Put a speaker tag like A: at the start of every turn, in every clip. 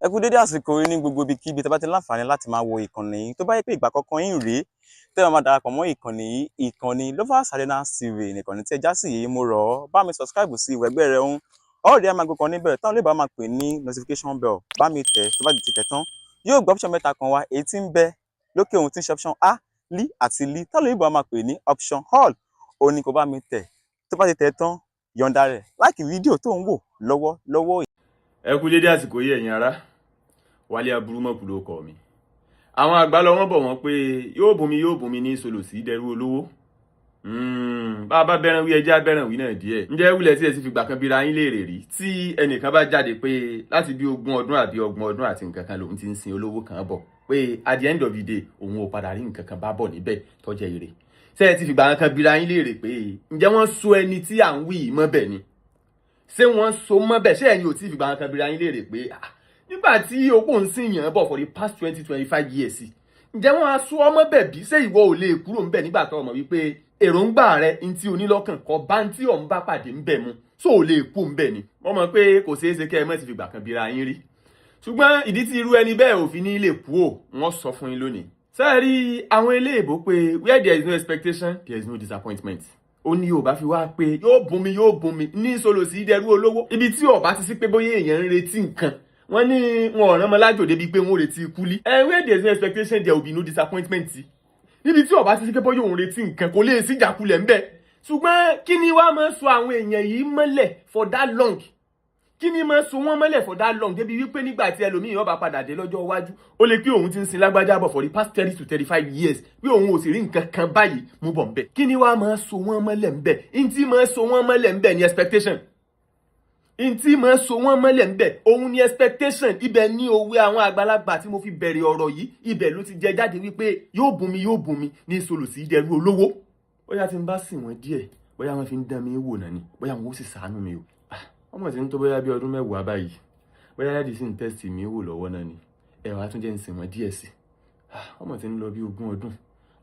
A: Ẹ kú dédé àsìkò yìí ní gbogbo ibikíbi tẹ́ bá ti láǹfààní láti máa wo ìkànnì yìí. Tó bá yẹ pé ìgbà àkọ́kọ́ yín rèé tẹ́ máa darapọ̀ mọ́ ìkànnì yìí, ìkànnì Lovers Arena TV nìkànnì tí ẹ já sí yìí. Mo rọ̀ ọ́ bá mi subscribe sí ìwé ẹgbẹ́ rẹ̀ ń ọ̀rẹ́ máa gbé kan níbẹ̀ táwọn olóògbé máa pè ní notification bell. Bá mi tẹ̀ tó bá ti tẹ̀ tán yóò gbọ́ option mẹ́ta kan wá, èyí tí ń bẹ lókè ohun tí ń ṣe option A, Li àti Li táwọn olóògbé máa pè ní option all. Ó ní kó bá mi tẹ̀ tó bá ti tẹ̀ tán yọ̀ǹda rẹ̀ láìkì fídíò tó ń wò lọ́wọ́.
B: Ẹ kú dédé àsìkò yìí ẹ̀yin ará. Wálé aburú mọ̀kù ló kọ mi. Àwọn àgbà lọ wọ́n bọ̀ wọ́n pé yóò bùn mi ní solo sí dẹrú olówó. Bá bẹ́ràn wí ẹjẹ́ abẹ́ràn wí náà díẹ̀. Ǹjẹ́ wúlẹ̀ tí ẹ sì fi gbà kan bíra yín léèrè rí tí ẹnìkan bá jáde pé láti bí 20 ọdún àbí 30 ọdún àti nǹkan kan lòun ti ń sin olówó kan bọ̀ pé at the end of the day òun ò padà rí nǹkan kan bá bọ̀ níbẹ̀ tó jẹ́ ire. Ṣé ẹ ti fi gbà kan bíra yín léèrè pé ǹjẹ́ wọ́n so ẹni tí à ń wí mọ́ bẹ̀ ni? Ṣé wọ́n so mọ́ bẹ̀? Ṣé ẹ̀yin ò ti fi gbà kan bíra yín léèrè pé nígbà tí opó ń sìn yàn bọ̀ for the past 20-25 years ǹjẹ́ wọ́n á sún ọmọ bẹ̀ bí ṣé ìwọ ò lè kúrò ń bẹ̀ nígbà tó mọ̀ wípé èròǹgbà rẹ ń tí onílọ́kàn kọ bá ń tí ọ̀hún bá pàdé ń bẹ̀ mu tó ò lè kú ń bẹ̀ ni wọ́n mọ̀ pé kò ṣeé ṣe kẹ́ ẹ mọ̀ ti fi gbà kan bíra yín rí ṣùgbọ́n ìdí tí irú ẹni bẹ́ẹ̀ ò fi ní lè kú ò wọ́n sọ fún yín lónìí. sẹ́ẹ̀rí àwọn eléèbó pé where there is no expectation there is no disappointment. Ó ní ò bá fi wá pé yóò bùn mi ní solo sí dẹrú olówó ibi tí ó bá ti sí pé bóyá èèyàn ń retí nǹkan wọ́n ní wọn ọ̀ràn mọ́ lájò débi pé wọ́n retí kúlí. Where there is no expectation there will be no disappointment. Níbi tí ó bá ti sí pé bóyá òun retí nǹkan kò lè sí ìjákulẹ̀ ńbẹ̀. Ṣùgbọ́n kí ni wàá máa sọ àwọn èèyàn yìí mọ́lẹ̀ for that long? Kí ni máa sọ wọ́n mọ́lẹ̀ for that long débi wípé nígbà tí ẹlòmíì ó bá padà dé lọ́jọ́ iwájú ó lè pé òun ti ń sin lágbájá bọ̀ for the past 30 to 35 years bí òun ò sì rí nǹkan kan báyìí mú bọ̀ ńbẹ̀. Kí ni wàá máa sọ wọ́n mọ́lẹ̀ ńbẹ̀? Ntí máa sọ wọ́n mọ́lẹ̀ ńbẹ̀ ni expectation. Ntí máa so wọ́n mọ́lẹ̀ ńbẹ̀ òun ni expectation. Ibẹ̀ ní òwe àwọn àgbàlagbà tí mo fi bẹ̀rẹ̀ ọ̀rọ̀ yìí ibẹ̀ ló ti jẹ jáde wípé yóò bùn mi ní solo sí dẹrú olówó. Bóyá tí n bá sìn wọ́n díẹ̀ bóyá wọ́n fi ń dán mi wò náà ni bóyá wọ́n ó sì ṣàánú mi o. Ọmọ tí ń tó bóyá bí ọdún 10 báyìí bóyá láti sì ń tẹ́sì mi wò lọ́wọ́ náà ni ẹ̀wà tún jẹ́ ń sìn wọ́n díẹ̀ sí. Ọmọ tí ń lọ bí 20 ọdún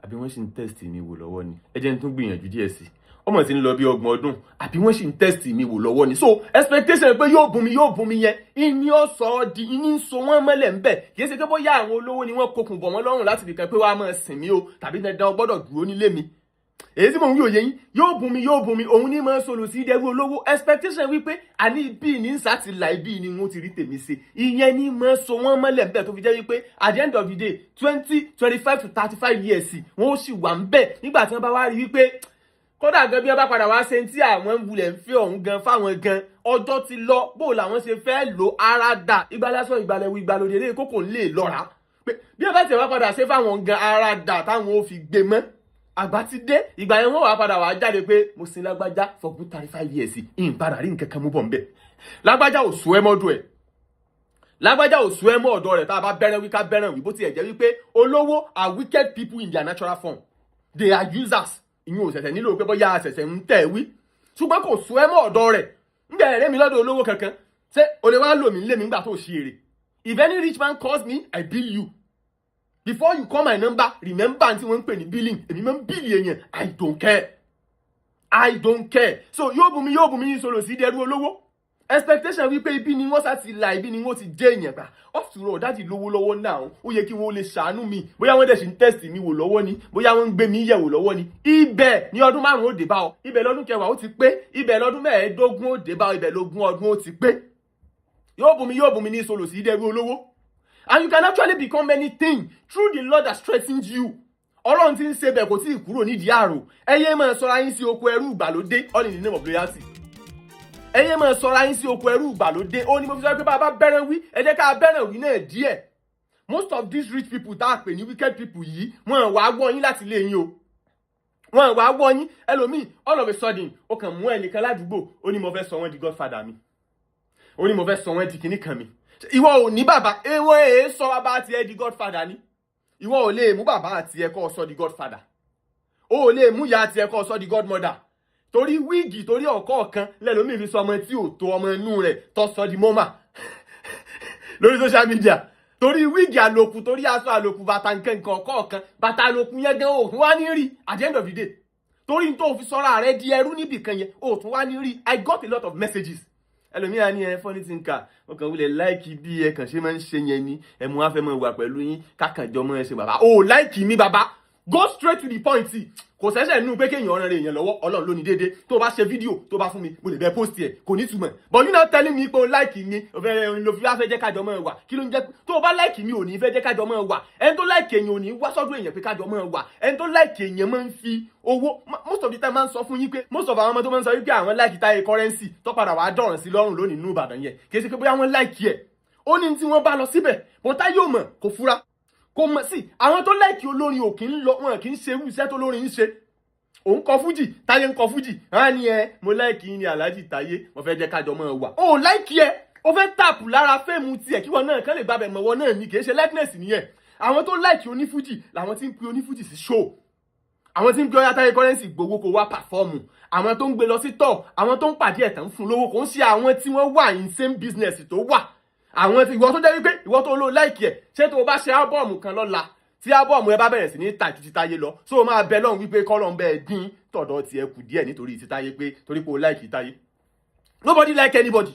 B: àbí wọ́n sì ń tẹ́sì mi wò lọ́wọ́ ni ẹ jẹ́ ń tún gbìyànjú díẹ̀ sí. Ọmọ tí ń lọ bí 30 ọdún àbí wọ́n sì ń tẹ́sì mi wò lọ́wọ́ ni. So expectation pé yóò bùn mi yẹn ìní ọ̀sọ̀ di ìní ń so wọ́n mọ́lẹ̀ ń bẹ̀ kì í ṣe pé bóyá àwọn olówó ni wọ́n kokùn bọ̀ wọ́n lọ́rùn láti fi kan pé wàá máa sìn mí o tàbí dandan gbọ́dọ̀ dúró nílé mi. Èyí tí mò ń wí òye yín yóò bùn mi òun ní máa solo sí dẹrú olówó expectation wípé àní ibi ní sátìlà ibi ni wọ́n ti rí tèmi ṣe ìyẹn ní máa so wọ́n mọ́lẹ̀ ń bẹ̀ tó fi jẹ́ wípé at the end of the day 20-25 to 35 years wọ́n ó sì wà ń bẹ̀ nígbà tí wọ́n bá wá rí wípé kódà gan bí wọ́n bá padà wá ṣe tí àwọn wulẹ̀ ń fẹ́ ọ̀hún gan fáwọn gan ọjọ́ ti lọ bó làwọn ṣe fẹ́ lo ara dà ìgbàlásọ ìgbàlẹ̀wò ìgbàlódé lè kókò ń lè lọ́ra pé bí wọ́n bá tẹ̀ wá padà ṣe fáwọn gan ara dà táwọn ò fi gbé mọ́ àgbà ti dé ìgbà yẹn wọ́n wá padà wá jáde pé mo sin lágbájá for good 35 years ìyìn padà rí nǹkan kan mú bọ̀ ń bẹ̀. Lágbájá ò sún ẹ mọ́dún ẹ̀ lágbájá ò sún ẹ mọ́ ọ̀dọ́ rẹ̀ tá a bá bẹ́rẹ̀ wí ká bẹ́rẹ̀ wí bó tiẹ̀ jẹ́ wípé olówó are wicked people in their natural form they are users ìyún òṣẹ̀ṣẹ̀ nílò pé bóyá àṣẹ̀ṣẹ̀ ń tẹ̀ wí ṣùgbọ́n kò sún ẹ mọ́ ọ̀dọ́ rẹ̀ ń bẹ̀rẹ̀ mi lọ́dọ̀ olówó kankan ṣé o lè wá lò mí lé mi nígbà tó ṣe èrè. If any rich man calls me I bill you. Before you call my number, remember tí wọ́n ń pè ní billing. Èmi máa ń bill èèyàn. I don't care. So yóò bùn mi ní solo sí dẹrú olówó. Expectation wípé ibi ni wọ́n sá ti la ibi ni wọ́n ti jẹ́ èèyàn gbà. After all, dáàdì lówó lọ́wọ́ náà. Ó yẹ kí wọ́n lè ṣàánú mi. Bóyá wọ́n dẹ̀ ṣe ń test mi wò lọ́wọ́ ni. Bóyá wọ́n ń gbé mi yẹ̀wò lọ́wọ́ ni. Ibẹ̀ ní ọdún 5 ó dé bá ọ. Ibẹ̀ lọ́dún 10 ó ti pé. Ibẹ̀ lọ́dún 15 ó dé bá ọ. Ibẹ̀ lógún ọdún ó ti pé. Yóò bùn mi ní solo sí dẹrú olówó. And you can actually become anything through the Lord that strengthens you. Ọlọ́run tí ń ṣe bẹ̀ kò tí ì kúrò nídìí àrò. Ẹyẹ máa sọra yín sí oko ẹrú ìgbàlódé all in the name of loyalty. Ẹyẹ máa sọra yín sí oko ẹrú ìgbàlódé ó ní mo fi sọ pé bá a bá bẹ̀rẹ̀ wí ẹ jẹ́ ká bẹ̀rẹ̀ wí náà díẹ̀. Most of these rich people tá a pè ní wicked people yìí wọ́n wá wọ́ yín láti lé yín o. Wọ́n wá wọ́ yín ẹlòmíì all of a sudden ó kàn mú ẹnìkan ládùúgbò ó ní mo fẹ́ sọ wọ́n di godfather mi. Ó ní mo fẹ́ sọ wọ́n di kinní kan mi. Ìwọ ò ní bàbá ewé èé sọ bàbá àti ẹ di godfather ni. Ìwọ ò lè mú bàbá àti ẹ kó sọ di godfather. O ò lè mú ìyá àti ẹ kó sọ di godmother. Torí wíìgì torí ọ̀kọ́ kan lẹ́lòmíì fi sọ ọmọ tí ò tó ọmọ inú rẹ̀ tó sọ di mọ́mà lórí social media. Torí wíìgì àlòkù torí aṣọ àlòkù bàtà nǹkan ọ̀kọ́ kan bàtà àlòkù yẹn gan òun wá ní rí at the end of the day. Torí tó fi sọ́ra rẹ̀ di ẹrú níbì kan yẹn òun wá ní rí. I got a lot of messages ẹlòmíà ní funny thinker wọn kàn wulẹ̀ láìkì bí ẹ kàn ṣe máa ń ṣe yẹn ni ẹmu wá fẹ́ mọ wà pẹ̀lú yín kákànjọ mọ́ ẹ ṣe bàbá o láìkì mi bàbá go straight to the point kò ṣẹ̀ṣẹ̀ nínú pé kéèyàn ọ̀ràn rẹ̀ èèyàn lọ́wọ́ ọlọ́run ló ní déédéé tó bá ṣe fídíò tó bá fún mi mo lè bẹ post ẹ̀ kò ní túmọ̀ but you now telling me pé o láìkì mi ló fi wá fẹ́ jẹ́ kájọ mọ́ ẹ wà kí ló ń jẹ́ tó o bá láìkì mi ò ní fẹ́ jẹ́ kájọ mọ́ ẹ wà ẹni tó láìkì èèyàn ò ní wá sọ́dọ̀ èèyàn pé kájọ mọ́ ẹ wà ẹni tó láìkì èèyàn máa ń fi owó most of the time máa ń sọ fún yín pé most of àwọn ọmọ tó máa ń sọ wípé àwọn láìkì táyé currency tó padà wàá dọ̀ràn sí lọ́rùn lónìí nínú Ìbàdàn yẹn kì í ṣe pé bóyá wọ́n láìkì ẹ̀ ó ní tí wọ́n bá lọ síbẹ̀ bọ́n táyé ò mọ̀ kò fura kò mọ̀ sí àwọn tó láìkì olórin ò kì í lọ wọn kì í ṣe irú iṣẹ́ tó lórin ń ṣe òun kọ fújì táyé ń kọ fújì wọn ni mo láìkì yín ni Alhaji Táyé mo fẹ́ jẹ́ kájọ mọ́ ẹ wà ó láìkì ẹ ó fẹ́ tààpù lára fẹ́ẹ̀mù tiẹ̀ kí wọn náà kán lè gbàbẹ̀ mọ̀wọ́ náà ni kì í ṣe likeness nìyẹn àwọn tó láìkì onífújì làwọn tí ń pe onífújì sí show àwọn tí ń gbé ọyá táyé currency gbowó kó wá pàfọ́ọ̀mù àwọn tó ń gbé lọ sí tọ̀ àwọn tó ń pàdé ẹ̀tàn fún lówó kò ń ṣe àwọn tí wọ́n wà in same business tó wà àwọn tí ìwọ tó jẹ́ wípé ìwọ tó lò láìkì ẹ̀ ṣé tó o bá ṣe ábọ̀ọ̀mù kan lọ́la tí ábọ̀ọ̀mù ẹ bá bẹ̀rẹ̀ sí ní ta ju ti Táyé lọ so o máa bẹ lọ́hùn wípé kọ́lọ́hún bẹ́ẹ̀ dín tọ̀dọ̀ tiẹ̀ kù díẹ̀ nítorí ti Táyé pé torí pé o láìkì Táyé nobody like anybody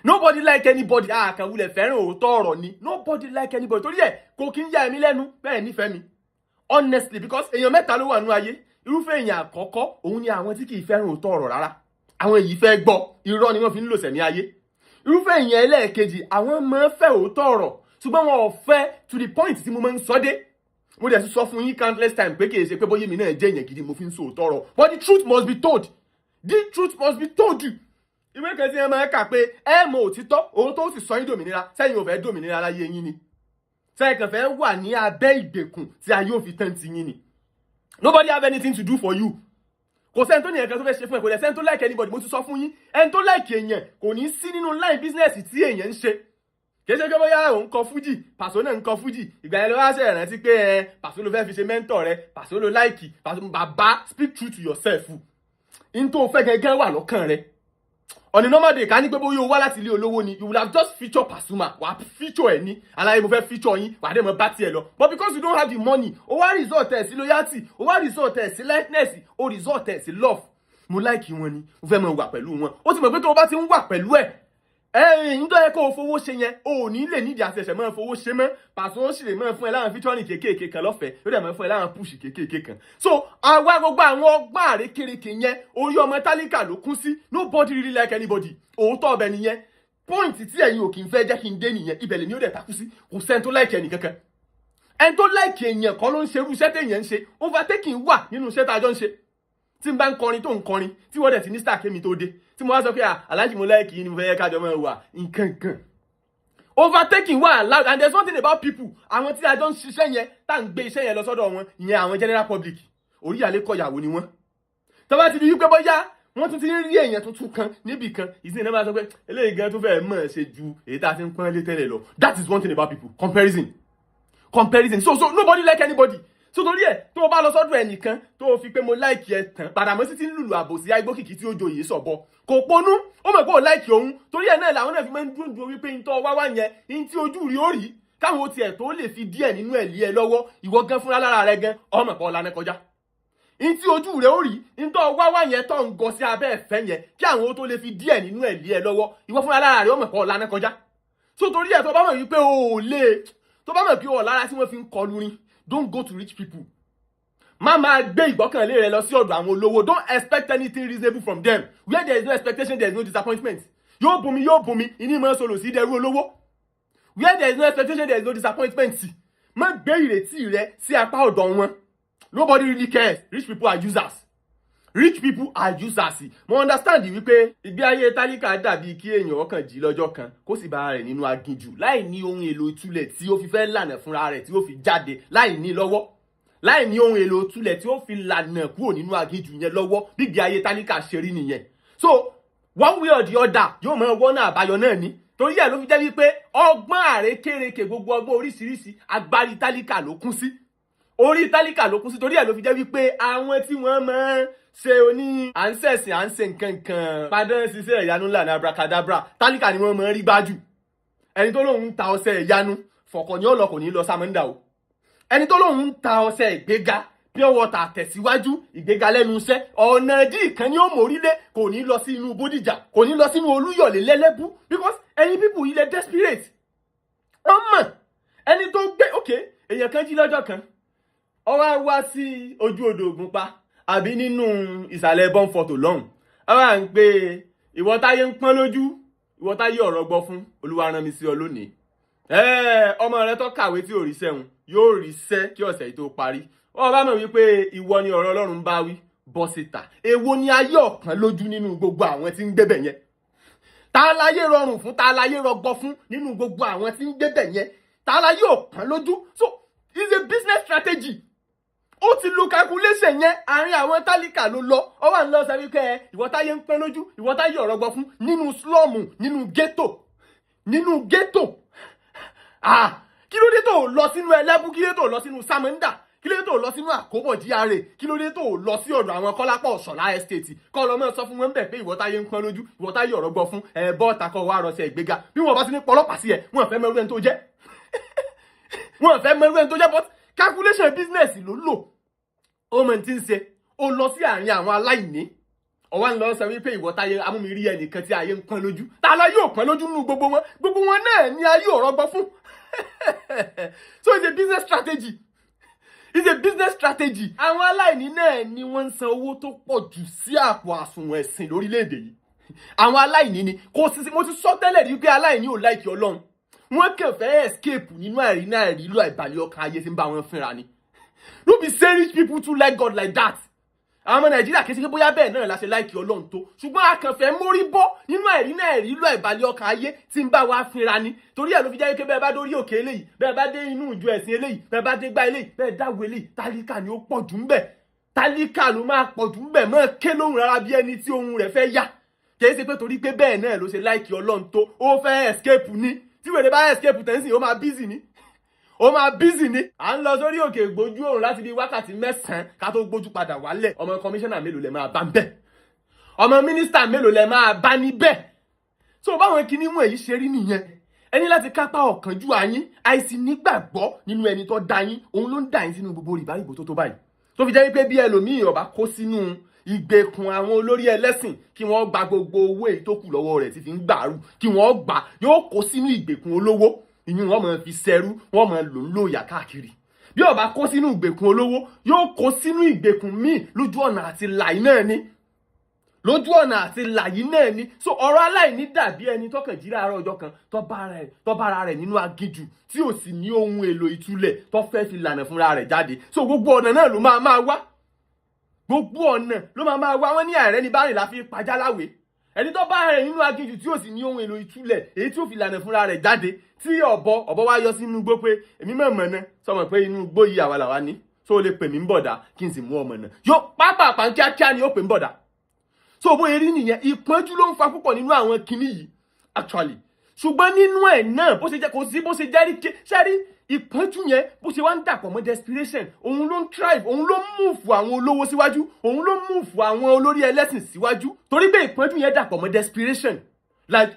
B: nobody like anybody àkànwulẹ̀ fẹ́ràn òótọ́ ọ̀rọ̀ ni nobody like anybody torí ẹ̀ kò kí ń yà mí lẹ́nu bẹ́ẹ̀ nífẹ̀ẹ́ mi honestly because èèyàn mẹ́ta ló wà nínú ayé irúfẹ́ èèyàn àkọ́kọ́ òun ni àwọn tí kì í fẹ́ràn òótọ́ ọ̀rọ̀ rárá àwọn èyí fẹ́ gbọ́ irọ́ ni wọ́n fi ń lò sẹ̀mí ayé irúfẹ́ èèyàn ẹlẹ́ẹ̀kejì àwọn máa ń fẹ́ òótọ́ ọ̀rọ̀ ṣùgbọ́n wọn ò fẹ́ to the point tí mo máa ń sọ dé mo dẹ̀ sọ fún yín countless time pé kì í ṣe pé bóyá mi náà jẹ́ èèyàn gidi mo fi ń sọ òótọ́ ọ̀rọ̀ but the truth must be told ìwé kan tí ẹ máa kà pé ẹ mọ òtítọ́ òun tó sì sọ yín dòmìnira sẹ́yìn ò fẹ́ dòmìnira láyé yín ni sẹ́yìn kan fẹ́ wà ní abẹ́ ìgbèkùn tí ayé òfin tán ti yín ni nobody have anything to do for you kò sẹ́ni tó ní ẹ̀kan tó fẹ́ ṣe fún ẹ kò dẹ̀ sẹ́ni tó like anybody mo ti sọ fún yín ẹni tó like èèyàn kò ní sí nínú line business tí èèyàn ń ṣe kì í ṣe pé bóyá òun kọ fújì Pàṣọ náà ń kọ fújì ìgbà yẹn ló wá ṣe ìrántí pé Pàṣọ ló fẹ́ fi ṣe mentor rẹ Pàṣọ ló like Pàṣọ bàbá speak true to yourself in tó fẹ́ gẹ́gẹ́ wà lọ́kàn rẹ on a normal day ká ní pé bóyá o wá láti ilé olówó ni you will have just feature Pasuma wà á feature ẹ̀ ní aláyé mo fẹ́ feature yín wà á dẹ̀ mọ́ bá tiẹ̀ lọ but because you don't have the money o wá result ẹ̀ sí loyalty o wá result ẹ̀ sí likeness o result ẹ̀ sí love mo like wọn ni mo fẹ́ mọ̀ wà pẹ̀lú wọn ó ti mọ̀ pé tó o bá ti ń wà pẹ̀lú ẹ̀ nítorí ẹ kó o fowó ṣe yẹn o ò ní lè nídìí àṣẹṣẹ máa fowó ṣe mọ́ Pàṣọ ó sì lè máa fún ẹ láwọn featuring kéékèèké kan lọ́fẹ̀ẹ́ ó dẹ̀ máa fún ẹ láwọn push kéékèèké kan so àwa gbogbo àwọn ọgbọ́n àrékérekè yẹn orí ọmọ tálíkà ló kún sí nobody really like anybody òótọ́ ọbẹ̀ nìyẹn point tí ẹ̀yin ò kì í fẹ́ jẹ́ kí n dé nìyẹn ibẹ̀ lè ní ó dẹ̀ takú sí kò sẹ́ni tó like ẹnì kankan ẹni tó like èèyàn kọ́ ló ń ṣerú iṣẹ́ téèyàn ń ṣe overtaking wà nínú iṣẹ́ tá a jọ ń ṣe tí n bá ń kọrin tó ń kọrin tí wọ́n dẹ̀ ti ní star kémi tó dé tí mo wá sọ pé Alhaji mo like yín ni mo fẹ́ kájọ mọ́ wà nǹkan overtaking wà loud and there's one thing about people àwọn tí a jọ ń ṣiṣẹ́ yẹn tá à ń gbé iṣẹ́ yẹn lọ sọ́dọ̀ wọn ìyẹn àwọn general public orí àlẹ́ kọ̀yàwó ni wọ́n tó bá ti di wípé bóyá wọ́n tún ti ń rí èèyàn tuntun kan níbì kan ìsìn náà bá sọ pé eléyìí gan tó fẹ́ mọ̀ ṣe ju èyí tá a ti ń pọ́n lé tẹ́lẹ̀ lọ that is one thing about people comparison so nobody like anybody so torí ẹ tó o bá lọ sọ́dọ̀ ẹnìkan tó o fi pé mo láìkì ẹ tán padàmọ́ sí ti ń lùlù àbòsí agbókìkí tí ó joyè sọ̀bọ kò ponú ó mọ̀ pé o láìkì òun torí ẹ náà làwọn náà fi máa ń dúró wípé ń tọ́ wá wá yẹn ń tí ojú rí ó rí káwọn tiẹ̀ tó lè fi díẹ̀ nínú ẹ̀ lé ẹ lọ́wọ́ ìwọ gan fúnra lára rẹ gan ọmọ pọ̀ lánàá kọjá ń tí ojú rẹ ó rí ń tọ́ wá wá yẹn tó ń gọ sí abẹ́ ẹ̀fẹ́ yẹn kí àwọn tó lè fi díẹ̀ nínú ẹ̀ lé ẹ lọ́wọ́ ìwọ fúnra lára rẹ ọmọ pọ̀ lánàá kọjá so torí ẹ tó bá mọ̀ wípé o ò lè tó bá mọ̀ pé o lára tí wọ́n fi ń kọlu rin don't go to rich people má máa gbé ìgbọ́kànlé rẹ lọ sí ọ̀dọ̀ àwọn olówó don't expect anything reasonable from them where there is no expectation there is no disappointment yóò bùnmi ìní mọ́ sọ̀rọ̀ sí dẹrú olówó where there is no expectation there is no disappointment má gbé ìrètí rẹ sí apá ọ̀dọ̀ wọn nobody really cares rich people are users mo understand wípé ìgbé ayé tálíkà dàbí kí èèyàn ọkàn jí lọ́jọ́ kan kó sì bá rẹ̀ nínú aginjù láì ní ohun èlò ìtúlẹ̀ tí ó fi fẹ́ lànà fúnra rẹ̀ tí ó fi jáde láì ní lọ́wọ́ láì ní ohun èlò túlẹ̀ tí ó fi lànà kúrò nínú aginjù yẹn lọ́wọ́ bígbé ayé tálíkà ṣe rí nìyẹn so one way or the other yóò mọ wọ́nà àbáyọ náà ní torí ẹ̀ ló fi jẹ́ wípé ọgbọ́n àrékérekè gbogbo ọgbọ́n oríṣiríṣi agbárí tálíkà ló kún sí orí tálíkà ló kún sí torí ẹ̀ ló fi jẹ́ wípé àwọn tí wọ́n máa ń ṣe oní à ń ṣẹ̀sìn à ń ṣe nǹkan kan padà ṣiṣẹ́ ìyanu ńlá ní abracadabra tálíkà ni wọ́n máa ń rí bájù ẹni tó lóun ń ta ọṣẹ ìyanu fọ̀kọ̀ ni ó lọ kò ní lọ sámọ́ndà o ẹni tó lóun ń ta ọṣẹ ìgbéga pure water tẹ̀síwájú ìgbéga lẹ́nu iṣẹ́ ọ̀nà dí kan ni ó mórílé kò ní lọ sí inú Bódìjà kò ní lọ sínú Olúyọ̀lé lẹ́lẹ́bú because ẹ̀yin people yìí lẹ desperate wọ́n mọ̀ ẹni tó gbé ok èèyàn kan jí lọ́jọ́ kan ó wá sí ojú odò Ògùnpa àbí nínú ìsàlẹ̀ bọ́ǹfọ̀tò lọ́hùn ó wá ń pé ìwọ táyé ń pọ́n lójú ìwọ táyé ọ̀rọ̀ gbọ́ fún Olúwa rán mi sí ọ lónìí ọmọ rẹ tó kàwé tí ò rí sẹ́hun yóò rí sẹ́ kí ọ̀sẹ̀ yìí tó parí wọ́n bá mọ̀ wípé ìwọ ni ọ̀rọ̀ Ọlọ́run bá wí bọ́ síta èwo ni ayé ọ̀kan lójú nínú gbogbo àwọn tí ń gbébẹ̀ yẹn ta láyé rọrùn fún ta láyé rọgbọ fún nínú gbogbo àwọn tí ń gbébẹ̀ yẹn ta láyé ọ̀kan lójú so it's a business strategy ó ti lo calculation yẹn àárín àwọn tálíkà ló lọ ọ wà ń lọ sọ wípé ìwọ táyé ń pẹ́ lójú ìwọ táyé ọ̀rọ̀ gbọ́ fún nínú slum nínú ghetto kí ló dé tó lọ sínú Ẹlẹ́bú kí ló dé tó lọ sínú Samanda kí ló dé tó lọ sínú Àkóbọ̀ GRA kí ló dé tó lọ sí ọ̀dọ̀ àwọn Kọ́lápọ̀ Ṣọlá estate kọ́ lọ mọ́ sọ fún wọn bẹ̀ pé ìwọ táyé ń pọ́n lójú ìwọ táyé ọ̀rọ̀ gbọ́ fún bọ́ọ̀tà kọ́ wá rọṣẹ́ ìgbéga bí wọ́n bá ti ní pọlọ́pàá sí ẹ̀ wọ́n fẹ́ mẹ́rú ẹni tó jẹ́ wọ́n fẹ́ mẹ́rú ẹni tó jẹ́ but calculation business ló lò ó mọ̀ tí ń ṣe ó lọ sí àárín àwọn aláìní ọwọ́ ń lọ sọ wípé ìwọ táyé amúmirí ẹnìkan tí ayé ń pọ́n lójú ta la yóò pọ́n lójú nínú gbogbo wọn náà ni ayé ọ̀rọ̀ gbọ́ fún so it's a business strategy àwọn aláìní náà ni wọ́n ń san owó tó pọ̀ jù sí àpò àsùnwọ̀n ẹ̀sìn lórílẹ̀‐èdè yìí àwọn aláìní ni kò sí mo ti sọ tẹ́lẹ̀ rí pé aláìní ò láìkí Ọlọ́run wọ́n kàn fẹ́ escape nínú àìrílò àìbàlẹ̀ ọkàn ayé tí ń bá wọn fínra ni no be say rich people too like God like that àwọn ọmọ Nàìjíríà kì í ṣe pé bóyá bẹ́ẹ̀ náà la ṣe láìkí Ọlọ́run tó ṣùgbọ́n a kàn fẹ́ mórí bọ́ nínú àìrílò àìbàlẹ̀ ọkàn ayé tí ń bá wa fínra ni torí ẹ̀ ló fi jẹ́ pé bẹ́ẹ̀ bá dórí òkè eléyìí bẹ́ẹ̀ bá dé inú ìjọ ẹ̀sìn eléyìí bẹ́ẹ̀ bá dé gbá eléyìí bẹ́ẹ̀ dáwọ́ eléyìí tálíkà ni ó pọ̀ jù ń bẹ̀ tálíkà ló máa pọ̀ jù ń bẹ̀ mọ́ ké lóhùn rárá bí ẹni tí ohun rẹ̀ fẹ́ yá kì í ṣe pé torí pé bẹ́ẹ̀ náà ló ṣe láìkí Ọlọ́run tó ó fẹ́ escape ni tí wèrè bá escape tẹ̀sí ó máa busy ni à ń lọ sórí òkè gbójú òrùn láti bí wákàtí 9 ká tó gbójú padà wálẹ̀ ọmọ kọmíṣánná mélòó lẹ máa bá ń bẹ̀ ọmọ mínísítà mélòó lẹ máa bá níbẹ̀ so báwọn kinní wọn èyí ṣe rí nìyẹn ẹni láti kápá ọ̀kánjúwà yín àìsí nígbàgbọ́ nínú ẹni tó dá yín òun ló ń dà yín sínú gbogbo rìbárìbò tó báyìí tó fi jẹ́ wípé bí ẹlòmíì ọba kó sínú ìgbèkùn àwọn olórí ẹlẹ́sìn kí wọ́n gba gbogbo owó èyí tó kù lọ́wọ́ rẹ̀ tí fi ń gbàrú kí wọ́n gbà yóò kó sínú ìgbèkùn olówó ìyún wọn máa fi ṣẹrú wọn máa lò ń lòyà káàkiri bí ọba kó sínú ìgbèkùn olówó yóò kó sínú ìgbèkùn míì lójú ọ̀nà àti làyí náà ni so ọ̀rọ̀ aláìní dàbí ẹni tọkàn jí láàárọ̀ ọjọ́ kan tó bára rẹ̀ nínú aginjù tí ò sì ní ohun èlò ìtúlẹ̀ tó fẹ́ fi lànà fúnra rẹ̀ jáde so gbogbo ọ̀nà náà ló máa wá wọ́n ní àìrẹ́ ní bárìn la fi pàjá láwé ẹni tó bá rẹ̀ nínú aginjù tí ò sì ní ohun èlò ìtúlẹ̀ èyí tí ò fi lànà fúnra rẹ̀ jáde tí ọ̀bọ wá yọ sínú igbó pé èmi mọ̀ náà sọmọ pé inú igbó yìí àwa làwa ní tó lè pè mí ń bọ̀dá kí n sì mú ọmọ náà yóò pápá kíákíá ni ó pè ń bọ̀dá so bóyá rí nìyẹn ìpọ́njú ló ń fa púpọ̀ nínú àwọn kinní yìí actually ṣùgbọ́n nínú ẹ̀ náà bó ṣe jẹ́ kò sí bó ṣe jẹ́ rí ṣẹ́rí ìpọ́njú yẹn bó ṣe wá ń dàpọ̀ mọ́ desperation òun ló ń thrive òun ló ń múùfù àwọn olówó síwájú òun ló ń múùfù àwọn olórí ẹlẹ́sìn síwájú torí pé ìpọ́njú yẹn dàpọ̀ mọ́ desperation like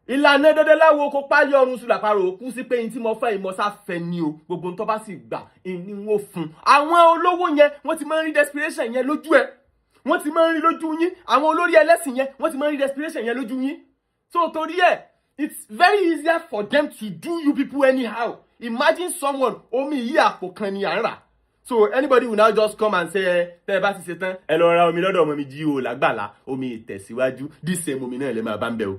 B: ìlànà dandan láwo kó páyọ ọrùn sùn làpárò òkú sí pé tí mo fẹ́ ìmọ̀sá fẹ́ ni o gbogbo tó bá sì gbà ní wọ́n fún àwọn olówó yẹn wọ́n ti máa ń rí desperation yẹn lójú ẹ̀ wọ́n ti máa ń rí lójú yín àwọn olórí ẹlẹ́sìn yẹn wọ́n ti máa ń rí desperation yẹn lójú yín so torí ẹ̀ it's very easier for them to do you people anyhow imagine someone omi yìí àpò kan ni à ń rà so anybody will now just come and say tẹ́ ẹ bá ti ṣe tán ẹ lọ ra omi lọ́dọ̀ ọmọ mi jí o lágbàlá omi ìtẹ̀síwájú this same omi náà lè máa bá ń bẹ̀ o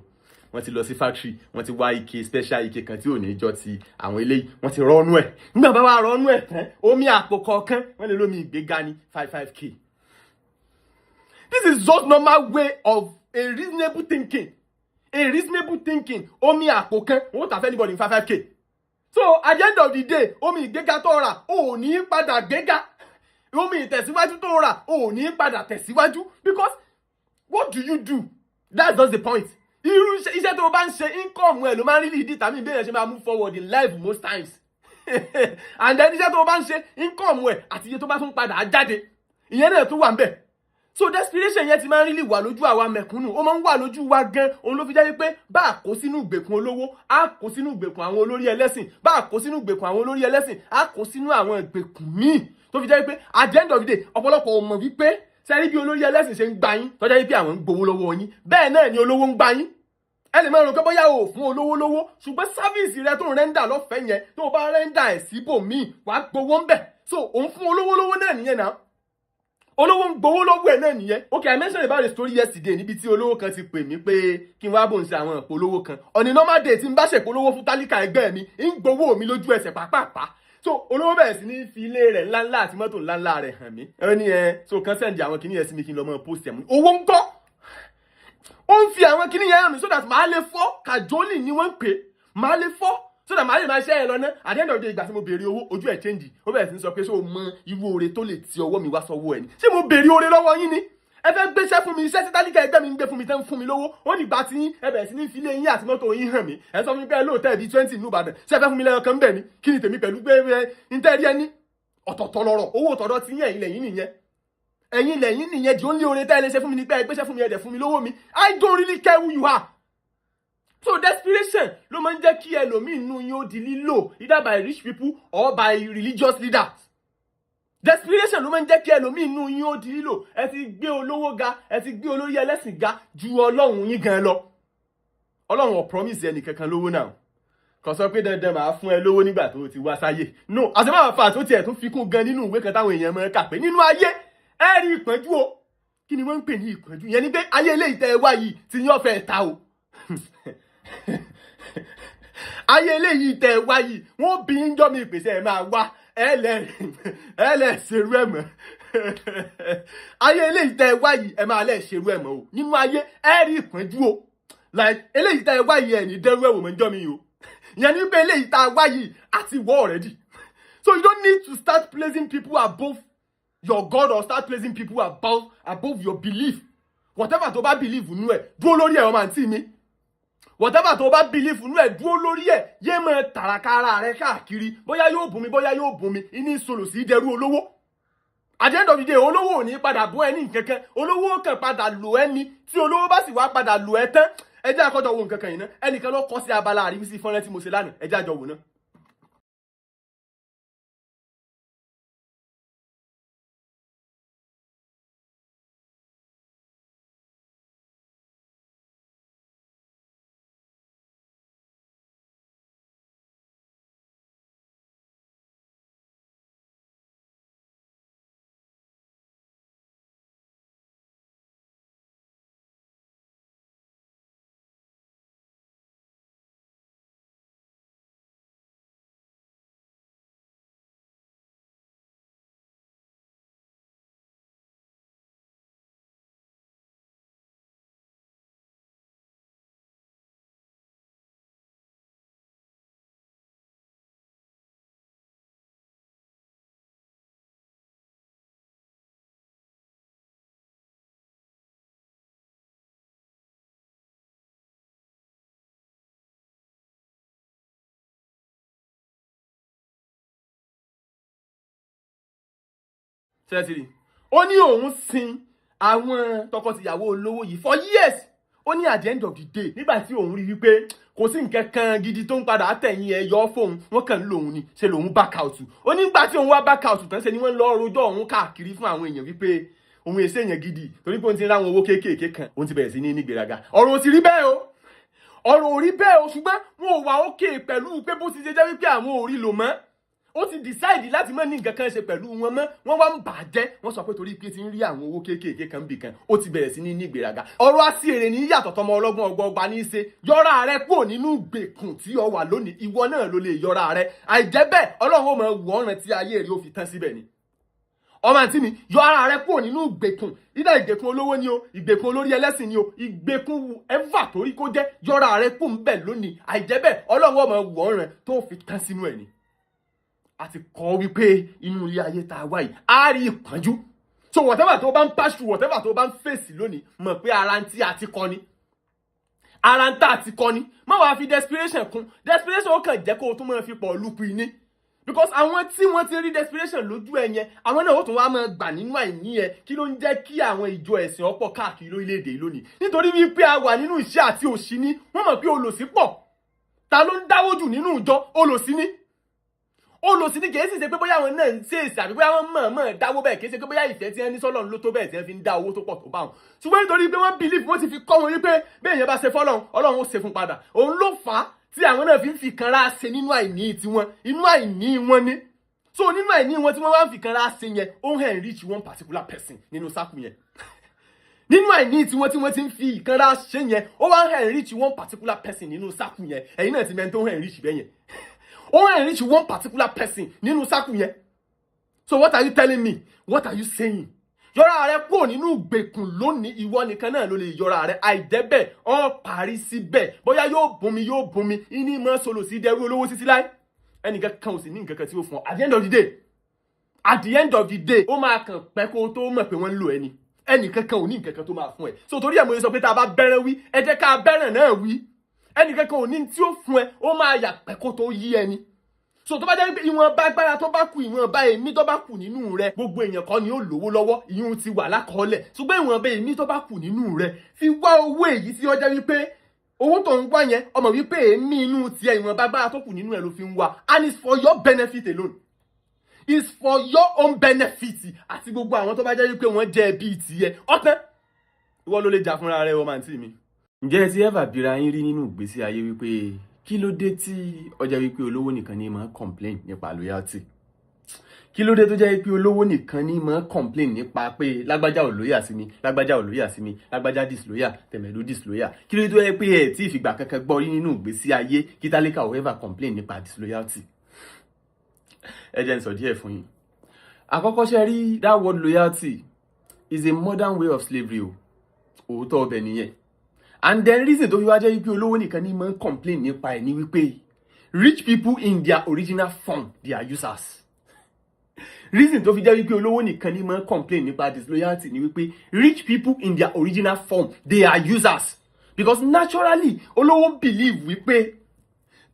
B: wọ́n ti lọ sí factory wọ́n ti wá ike special ike kan tí ò ní jọ ti àwọn eléyìí wọ́n ti rọ́nú ẹ̀ nígbà bá wá rọ́nú ẹ̀ tán omi àpò kọ̀ọ̀kan wọ́n lè lómi ìgbéga ní 55k. This is just normal way of a reasonable thinking omi àpò kan wọ́n tà fẹ́ anybody in 55k. So at the end of the day omi ìgbéga tó rà ò ní padà gbéga omi ìtẹ̀síwájú tó rà ò ní padà tẹ̀síwájú because what do? That's just the point. Irú iṣẹ́ tó bá ń ṣe income ẹ̀ ló máa ń really determine bí èèyàn ṣe máa move forward in life most times and then iṣẹ́ tó bá ń ṣe income ẹ̀ àti iye tó bá tún padà jáde ìyẹn náà tún wà ń bẹ̀ so desperation yẹn ti máa ń really wà lójú àwa mẹ̀kúnnù, ó máa ń wà lójú wa gan. Òun ló fi jẹ́ wípé bá a kó sínú ìgbèkùn olówó, a kó sínú ìgbèkùn àwọn olórí ẹlẹ́sìn, bá a kó sínú ìgbèkùn àwọn olórí ẹlẹ́sìn, a kó sínú àwọn ìgbèkùn míì tó fi jẹ́ wípé at the end of the day ọ̀pọ̀lọpọ̀ ò mọ̀ wípé sẹ́rí bí olórí ẹlẹ́sìn ṣe ń gbà yín tó jẹ́ wípé àwọn ń gbowó lọ́wọ́ yín, bẹ́ẹ̀ náà ni olówó ń gbà yín. Ẹ lè máa rò pé bóyá o fún olówó lówó, ṣùgbọ́n sáfíìsì rẹ tó ń rẹ́ńdà lọ́fẹ̀ẹ́ yẹn tó bá rẹ́ńdà ẹ̀ síbòmíì wàá gbowó ń bẹ̀. So òun fún olówó lówó náà nìyẹn náà, olówó ń gbowó lọ́wọ́ ẹ̀ náà nìyẹn. Okay, I mentioned about the story yesterday níbi tí olówó kan ti pè mí pé kí n wá bò ń ṣe àwọn ìpolówó kan. On a normal day tí n bá ṣe ìpolówó fún tálíkà ẹgbẹ́ mi ń gbowó mi lójú ẹsẹ̀ pàápàá. So olówó bẹ̀rẹ̀ sí ní fi ilé rẹ̀ ńláńlá àti mọ́tò ńláńlá rẹ̀ hàn mí. Ẹ ní so kan sẹ́ndì àwọn kìíní yẹn sí mi kí n lọ mọ́ post ẹ̀ mú. Owó ń kọ́, ó ń fi àwọn kìíní yẹn hàn mí so that màá lè fọ́, kàjólì ni wọ́n ń pè, màá lè fọ́ so that màá lè máa ṣe ẹ lọ ná. At the end of the day ìgbà tí mo béèrè owó ojú ẹ̀ change, ó bẹ̀rẹ̀ sí ní sọ pé ṣé o mọ irú oore tó lè ti ọwọ́ mi wá sọ́wọ́ ẹ̀ ni, ṣé mo béèrè oore lọ́wọ́ yín ni, ẹ fẹ́ gbéṣẹ́ fún mi, iṣẹ́ tí tálíkà ẹgbẹ́ mi ń gbé fún mi tẹ́ ń fún mi lówó, ó dìgbà tí yín ẹ bẹ̀rẹ̀ sí ní fi ilé yín àti mọ́tò yín hàn mí, ẹ sọ fún mi pé lóòótọ́ bíi 20 ní Ìbàdàn, ṣé ẹ fẹ́ fún mi lẹ́yìn kan bẹ́ẹ̀ ni, kí ni tèmi pẹ̀lú pé ń tẹ́rí ẹni ọ̀tọ̀ọ̀tọ̀ lọ́rọ̀, owó tọ̀dọ̀ ti yín ẹ̀yin lẹ́yìn nìyẹn, di ó ní oore tẹ́ ẹ lè ṣe fún mi ní pé ẹ gbéṣẹ́ fún mi ẹ dẹ̀ fún mi lówó mi. I don't really care who you are. So desperation ló máa ń jẹ́ kí ẹlòmíì nínú yín ó di lílò either by rich people or by religious leaders. Desperation ló máa ń jẹ́ kí ẹlòmíì nínú yín ó di lílò. Ẹ ti gbé olówó ga, ẹ ti gbé olórí ẹlẹ́sìn ga ju Ọlọ́run yín gan lọ. Ọlọ́run ò promise ẹnì kankan lówó náà. Kò sọ pé dandan máa fún ẹ lówó nígbà tó ti wá sáyé. No, as a matter of fact, ó tiẹ̀ tún fi kún gan nínú ìwé kan táwọn èèyàn máa ń kà pé nínú ayé ẹ rí ìpọ́njú o. Kí ni wọ́n ń pè ní ìpọ́njú? Ìyẹn ni pé ayé eléyìí tẹ́ ẹ wá yìí ti yín ọ̀fẹ́ ta o. Ayé eléyìí tẹ́ ẹ wá yìí wọ́n bí ń jọ́ mi ìpèsè ẹ máa wá ẹ lẹ̀ ṣerú ẹ̀ mọ́. Ayé eléyìí tẹ́ ẹ wá yìí ẹ máa lẹ̀ ṣerú ẹ̀ mọ́ o. Nínú ayé ẹ rí ìpọ́njú o. Like eléyìí tẹ́ ẹ wá yìí ẹ̀ ní dẹ́rú ẹ̀wò mọ́ ń jọ́ mi o. Ìyẹn ni pé eléyìí tá a wá yìí àti wọ́ already. So you don't need to start placing people above your God or start placing people above your belief. Whatever tó bá believe nínú ẹ̀ dúró lórí ẹ̀ ọmọ àǹtí mi. Whatever tó bá believe nínú ẹ̀ dúró lórí ẹ̀, yé máa tàràkàrà rẹ̀ káàkiri bóyá yóò bùn mi bóyá yóò bùn mi ìní sọ̀rọ̀ sí dẹrú olówó. At the end of the day olówó ò ní padà bọ́ ẹni kankan, olówó kàn padà lò ẹni tí olówó bá sì wá padà lò ẹ tán. Ẹ jẹ́ àkọ́jọ wo nǹkan kan yìí ná, ẹnìkan ló kọ sí abala àríwísí fọ́nrán tí mo ṣe lánàá, ẹ jẹ́ àjọ wò ná. Sẹ́tìrì ó ní òun sin àwọn tọkọtìyàwó olówó yìí for years. Ó ní at the end of the day nígbà tí òun rí wípé kò sí nǹkan kan gidi tó ń padà tẹ̀yìn ẹ̀ yọ fóun, wọ́n kàn ń lò òun ni, ṣe lòun back out. Ó ní nígbà tí òun wá back out tán ṣe ni wọ́n lọ rojọ́ òun káàkiri fún àwọn èèyàn wípé òun èsè èèyàn gidi torí pé òun ti ráwọn owó kéékèèké kan, òun ti bẹ̀rẹ̀ sí ní nígbéraga. Ọ̀rọ̀ ò sì rí bẹ́ẹ̀ o, ọ̀rọ̀ ò rí bẹ́ẹ̀ o, ṣùgbọ́n wọn ò wá òkè pẹ̀lú pé bó ti ṣe jẹ́ wípé àwọn ò rí lò mọ́. Ó ti decide láti má ní nǹkan kan ṣe pẹ̀lú wọn mọ́, wọ́n wá ń bàjẹ́, wọ́n sọ pé torí pé ti ń rí àwọn owó kéékèèké kan bì kan, ó ti bẹ̀rẹ̀ sí ní ìgbéraga. Ọ̀rọ̀ àṣìírè ní yàtọ̀ tọmọ ọlọ́gbọ́n ọgbọọgba ní í ṣe, yọra rẹ kúrò nínú ìgbèkùn tí o wà lónìí, ìwọ náà ló lè yọra rẹ. Àìjẹ́ bẹ́ẹ̀ Ọlọ́run ó máa wò ọ̀ràn tí ayé rẹ ó fi tán síbẹ̀ ni. Ọmọ àǹtí mi, yọ ara rẹ kúrò nínú ìgbèkùn, ìdá ìgbèkùn olówó ni o, ìgbèkùn olórí ẹlẹ́sìn ni o, ìgbèkùn ẹ̀fà torí kó jẹ́, yọra rẹ kúrò ń bẹ̀ lónìí. Àìjẹ́ bẹ́ẹ̀ Ọlọ́run ó máa wò ọ̀ràn tó fi tán sínú ẹ̀ ni. Àti kọ́ wípé inú ilé ayé tá a wá yìí á rí ìpọ́njú. So whatever tó bá ń pass through, whatever tó bá ń fèsì lónìí, mọ̀ pé ara ń tí a ti kọ́ ni, ara ń tà ti kọ́ ni. Má wàá fi desperation kún, desperation ó kàn jẹ́ kó o tún máa fi pọ̀ lùpù ní. because àwọn tí wọ́n ti rí desperation lójú ẹ yẹn àwọn náà ó tún wá máa gbà nínú àìní ẹ kí ló ń jẹ́ kí àwọn ìjọ ẹ̀sìn ọ̀pọ̀ káàkiri lórílẹ̀‐èdè lónìí nítorí wípé a wà nínú ìṣẹ́ àti òṣì ni wọ́n mọ̀ pé olòṣì pọ̀ ta ló ń dáwó jù nínú ìjọ olòṣì ni kìí sì ṣe pé bóyá àwọn náà ń ṣe èsì àbí bóyá wọ́n mọ̀ dáwó bẹ́ẹ̀ kìí ṣe pé bóyá ìfẹ́ tí wọ́n ní sọ́lọ́run ló tó bẹ́ẹ̀ tí wọ́n fi ń dá owó tó pọ̀ tó bá wọn ṣùgbọ́n nítorí pé wọ́n believe wọ́n ti fi kọ́ wọn wípé bẹ́ẹ̀ yẹn bá ṣe fọ́lọ́run Ọlọ́run ó ṣe fún padà òun ló fà á tí àwọn náà fi ń fi kanra ṣe nínú àìní tiwọn inú àìní wọn ni so nínú àìní wọn tí wọ́n wá ń fi kanra ṣe yẹn ó ń enrich one particular person nínú sáàkù yẹn nínú àìní tiwọn tí wọ́n ti ń fi ìkanra ṣe yẹn ó wá ń enrich one particular person nínú sáàkù yẹn ẹ̀yin náà ti mẹ́ni tó ń enrich bẹ́ẹ̀ yẹn ó ń enrich one particular person nínú sáàkù yẹn so what are you telling me what are you saying yọra rẹ kúrò nínú ìgbèkùn lónìí ìwọ nìkan náà ló lè yọra rẹ àìdẹ́bẹ̀ ọ parí síbẹ̀ bóyá yóò bùnmi iní mọ́ solo sí dẹrú olówó títí láì ẹnìkan kan ò sì ní nǹkan kan tí ó fún ọ at the end of the day ó máa kàn pẹ́ kó tó mọ̀ pé wọ́n ń lò ẹni ẹnìkan kan ò ní nǹkan kan tó máa fún ẹ so torí ẹ̀ mo sọ pé tá a bá bẹ́rẹ̀ wí ẹ jẹ́ ká bẹ́rẹ̀ náà wí ẹnìkan kan ò ní tí ó fún ẹ ó máa yà pẹ́ kó tó yí ẹni so tó bá jẹ́ pé ìwọ̀nba agbára tó bá kù ìwọ̀nba èmi tó bá kù nínú rẹ gbogbo èèyàn kan ni ó lówó lọ́wọ́ ìyún ti wà lákọọ́lẹ̀ ṣùgbọ́n ìwọ̀nba èmi tó bá kù nínú rẹ fi wá owó èyí tí ó jẹ́ wípé owó tó ń wá yẹn ọmọ wípé èmi inú tiẹ̀ ìwọ̀nba agbára tó kù nínú ẹ ló fi ń wá and it's for your benefit alone it's for your own benefit àti gbogbo àwọn tó bá jẹ́ wípé wọ́n jẹ́ bíi tiẹ̀ ọ̀tán ìwọ ló lè jà fúnra rẹ ọmọ àǹtí mi. ǹjẹ́ ẹ ti ever bira yín rí nínú ìgbésí ayé wípé kí ló dé tí ọjà wípé olówó nìkan ní máa complain nípa loyalty kí ló dé tó jẹ́ pé olówó nìkan ní máa complain nípa pé lágbájá ò lóyà sí mi lágbájá disloyal tẹ̀mẹ̀lú disloyal kí ló dé tó jẹ́ pé ẹ̀ tí ìfìgbà kankan gbọ́ rí nínú ìgbésí ayé kí tálíkà ò ever complain nípa disloyalty. ẹ jẹ́ n sọ díẹ̀ fún yín àkọ́kọ́ ṣe rí that word loyalty is a modern way of slavery o òótọ́ ọbẹ̀ nìyẹn and then reason tó fi wá jẹ́ wípé olówó nìkan ní máa complain nípa ẹ̀ ní wípé rich people in their original form they are users. Reason tó fi jẹ́ wípé olówó nìkan ní máa complain nípa disloyalty ní wípé rich people in their original form they are users because naturally olówó believe wípé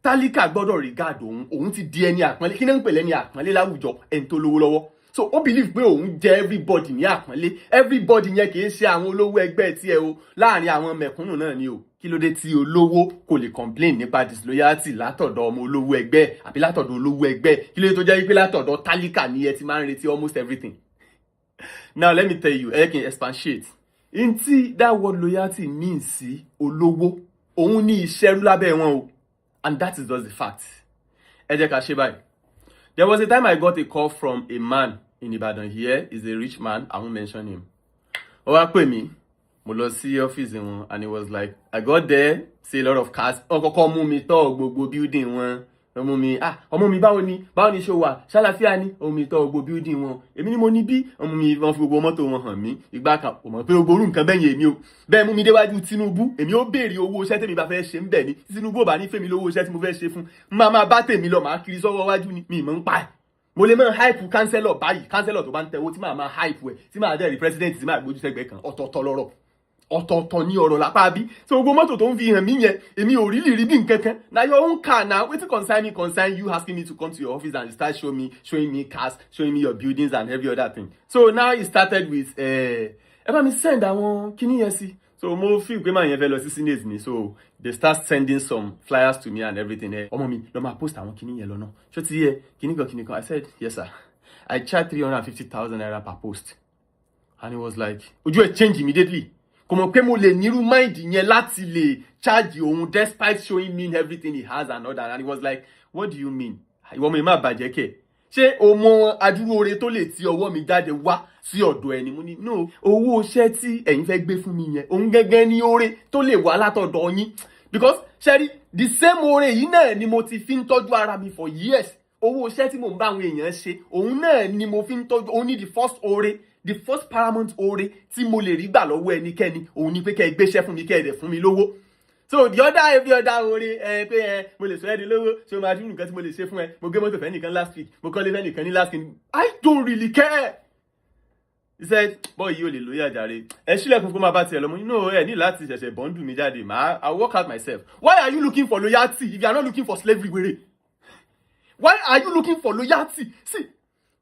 B: tálíkà gbọ́dọ̀ regard òun ti di ẹni àpọ́nlé kí náà ń pè lẹ́ni àpọ́nlé láwùjọ ẹni tó lówó lọ́wọ́ so ó believe pé òun jẹ́ everybody ní àpọ́nlé everybody yẹn kì í ṣe àwọn olówó ẹgbẹ́ tiẹ̀ o láàrin àwọn mẹ̀kúnnù náà ni o kí ló dé tí olówó kò lè complain nípa disloyalty látọ̀dọ̀ ọmọ olówó ẹgbẹ́ àbí látọ̀dọ̀ olówó ẹgbẹ́ kí ló dé tó jẹ́ wípé látọ̀dọ̀ tálíkà ni ẹ ti máa ń retí almost everything. Now let me tell you ẹ kì í expatiate in tí that word loyalty means sí olówó òun ní ìṣẹ́rú lábẹ́ wọn o and that is just the fact. ẹ jẹ́ ká ṣe báyìí. There was a time I got a call from a man in Ibadan here. He's a rich man. I won't mention him. Ó wá pè mí, mo lọ sí ọ́fíìsì wọn, and he was like, I got there, see a lot of cars. Ó kọ́kọ́ mú mi tọ́ gbogbo building wọn. Ọmọ mi báwo ni ṣó wà? Ṣàlàáfíà ni? Ọmọ mi tọ́ gbogbo building wọn. Èmi ni mo ní bí, ọmọ mi wọ́n fi gbogbo mọ́tò wọn hàn mí. Ìgbà kan, ó mọ̀ pé gbogbo orú nǹkan bẹ́yẹn èmi o. Bẹ́ẹ̀ mú mi déwájú Tinubu, èmi ó béèrè owó iṣẹ́ tèmi bá fẹ́ ṣe ń bẹ̀ ni. Tinubu ò bá ní fèmí lówó iṣẹ́ tí mo fẹ́ ṣe fún. Máa bá tèmi lọ, máa kiri sọ́wọ́ wájú ni, mi mọ̀ ń pa ẹ̀. Mo lè máa hype kánsẹ́lọ̀ báyìí, kánsẹ́lọ̀ tó bá ń tẹ̀wó tí máa hype ẹ̀, tí máa dẹ́rì president tí máa gbójú sẹ́gbẹ̀ẹ́ kan, ọ̀tọ̀ọ̀tọ̀ lọ́rọ̀. Ọ̀tọ̀ọ̀tọ̀ ní ọ̀rọ̀ lápá bí so gbogbo mọ́tò tó ń fi hàn mí yẹn èmi ò rí bí nǹkan kan na your own car now wetin concern you asking me to come to your office and start showing me cars showing me your buildings and every other thing so now it started with ẹ bá mi send àwọn kíní yẹn sí so mo feel pé máa yẹn fẹ́ lọ sí senate ni so they start sending some flyers to me and everything ọmọ mi lọ máa post àwọn kíní yẹn lọ́nà ṣó ti yẹ kíní kan I said yes sir I charge 350,000 naira per post and he was like ojú ẹ̀ change immediately. Kò mọ̀ pé mo lè nírú mind yẹn láti lè charge òun despite showing me everything he has and all that and he was like what do you mean ìwọ mi má bàjẹ́ kẹ̀ ṣé o mọ adúrú oore tó lè ti ọwọ́ mi jáde wá sí ọ̀dọ̀ ẹni mo ní no owó iṣẹ́ tí ẹ̀yin fẹ́ gbé fún mi yẹn òun gẹ́gẹ́ ní oore tó lè wá látọ̀dọ̀ yín because ṣẹ́rí the same oore yìí náà ni mo ti fi ń tọ́jú ara mi for years owó iṣẹ́ tí mo ń bá àwọn èèyàn ṣe òun náà ni mo fi ń tọ́jú òun ní the first oore the first paramount oore tí mo lè rí gbà lọ́wọ́ ẹnikẹ́ni òun ni pé kẹ́ ẹ gbéṣẹ́ fún mi kẹ́ ẹ dẹ̀ fún mi lówó so the other every other oore pé mo lè sọ ẹ́ di lówó ṣé o máa dúró nǹkan tí mo lè ṣe fún ẹ mo gbé mọ́tò fẹ́ nìkan last week mo kọ́lé fẹ́ nìkan ní last week I don't really care. He said boy yìí ò lè lóye àjàre ẹ sílẹ̀kùn kó máa bá tiẹ̀ lọ mo ní no ẹ ní láti ṣẹ̀ṣẹ̀ bọ́ńdù mi jáde I work out myself. Why are you looking for loyalty if you are not looking for slavery wèrè? Why are you looking for loyalty? See,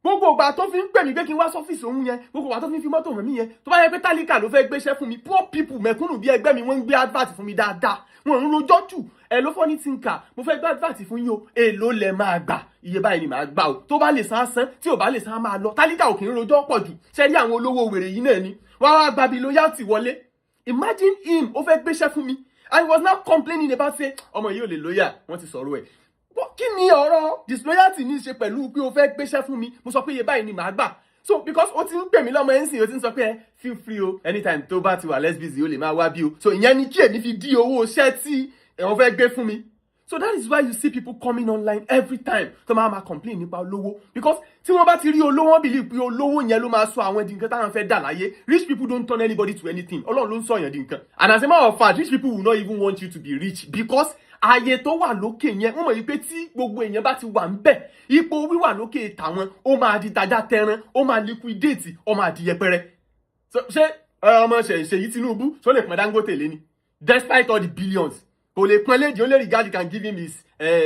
B: gbogbo ìgbà tó fi ń pè mí pé kí n wá sọ́fíìsì òun yẹn, gbogbo ìgbà tó fi ń fi mọ́tò hàn mí yẹn, tó bá yẹ pé tálíkà ló fẹ́ gbéṣẹ́ fún mi, poor people mẹ̀kúnnù bí ẹgbẹ́ mi wọ́n ń gbé advert fún mi dáadáa, wọ́n ń rojọ́ jù, ẹ ló fọ́ ní tìǹkà, mo fẹ́ gbé advert fún yín o, èló lẹ máa gbà, iye báyìí ni màá gbà o, tó bá lè san san, tí ò bá lè san máa lọ, tálíkà ò kì í rojọ́ pọ̀ jù, ṣe rí àwọn olówó wèrè yìí náà ni, wọ́n wá gba bí loyalty wọlé. Imagine him, ó fẹ́ gbéṣẹ́ fún mi, and he was now complaining about say, ọmọ yìí ò lè lóyà, wọ́n ti sọ̀rọ̀ ẹ̀. Kí ni ọ̀rọ̀ disloyalty ní í ṣe pẹ̀lú pé o fẹ́ gbéṣẹ́ fún mi, mo sọ pé iye báyìí ni màá gbà. So because o ti ń pè mí lọ́mọ ẹ̀ ń sìn, o ti ń sọ pé feel free o, anytime tó bá ti wà less busy o lè máa wá bí o. So ìyẹn ni kí èmi fi dí owó iṣẹ́ tí wọ́n fẹ́ gbé fún mi. So that is why you see people coming online every time tó máa complain nípa olówó. Because tí wọ́n bá ti rí olówó, wọ́n believe pé olówó yẹn ló máa sọ àwọn di nǹkan táwọn fẹ́ dà láyé. Rich people don't turn anybody to anything. Ọlọ́run ló ń sọ yẹn di nǹkan. And as a matter of fact, rich people will not even want you to be rich because ààyè tó wà lókè yẹn, wọ́n mọ̀ wípé tí gbogbo èèyàn bá ti wà ń bẹ̀, ipò wíwà lókè tàwọn, ó máa di tajà tẹran, ó máa liquidate, ó máa di yẹpẹrẹ. So ṣé ọmọ Ṣèyí Tinubu ṣó lè pọn Dangote lé ní? Despite all the billions, kò lè pọn lé, the only regard you can give him is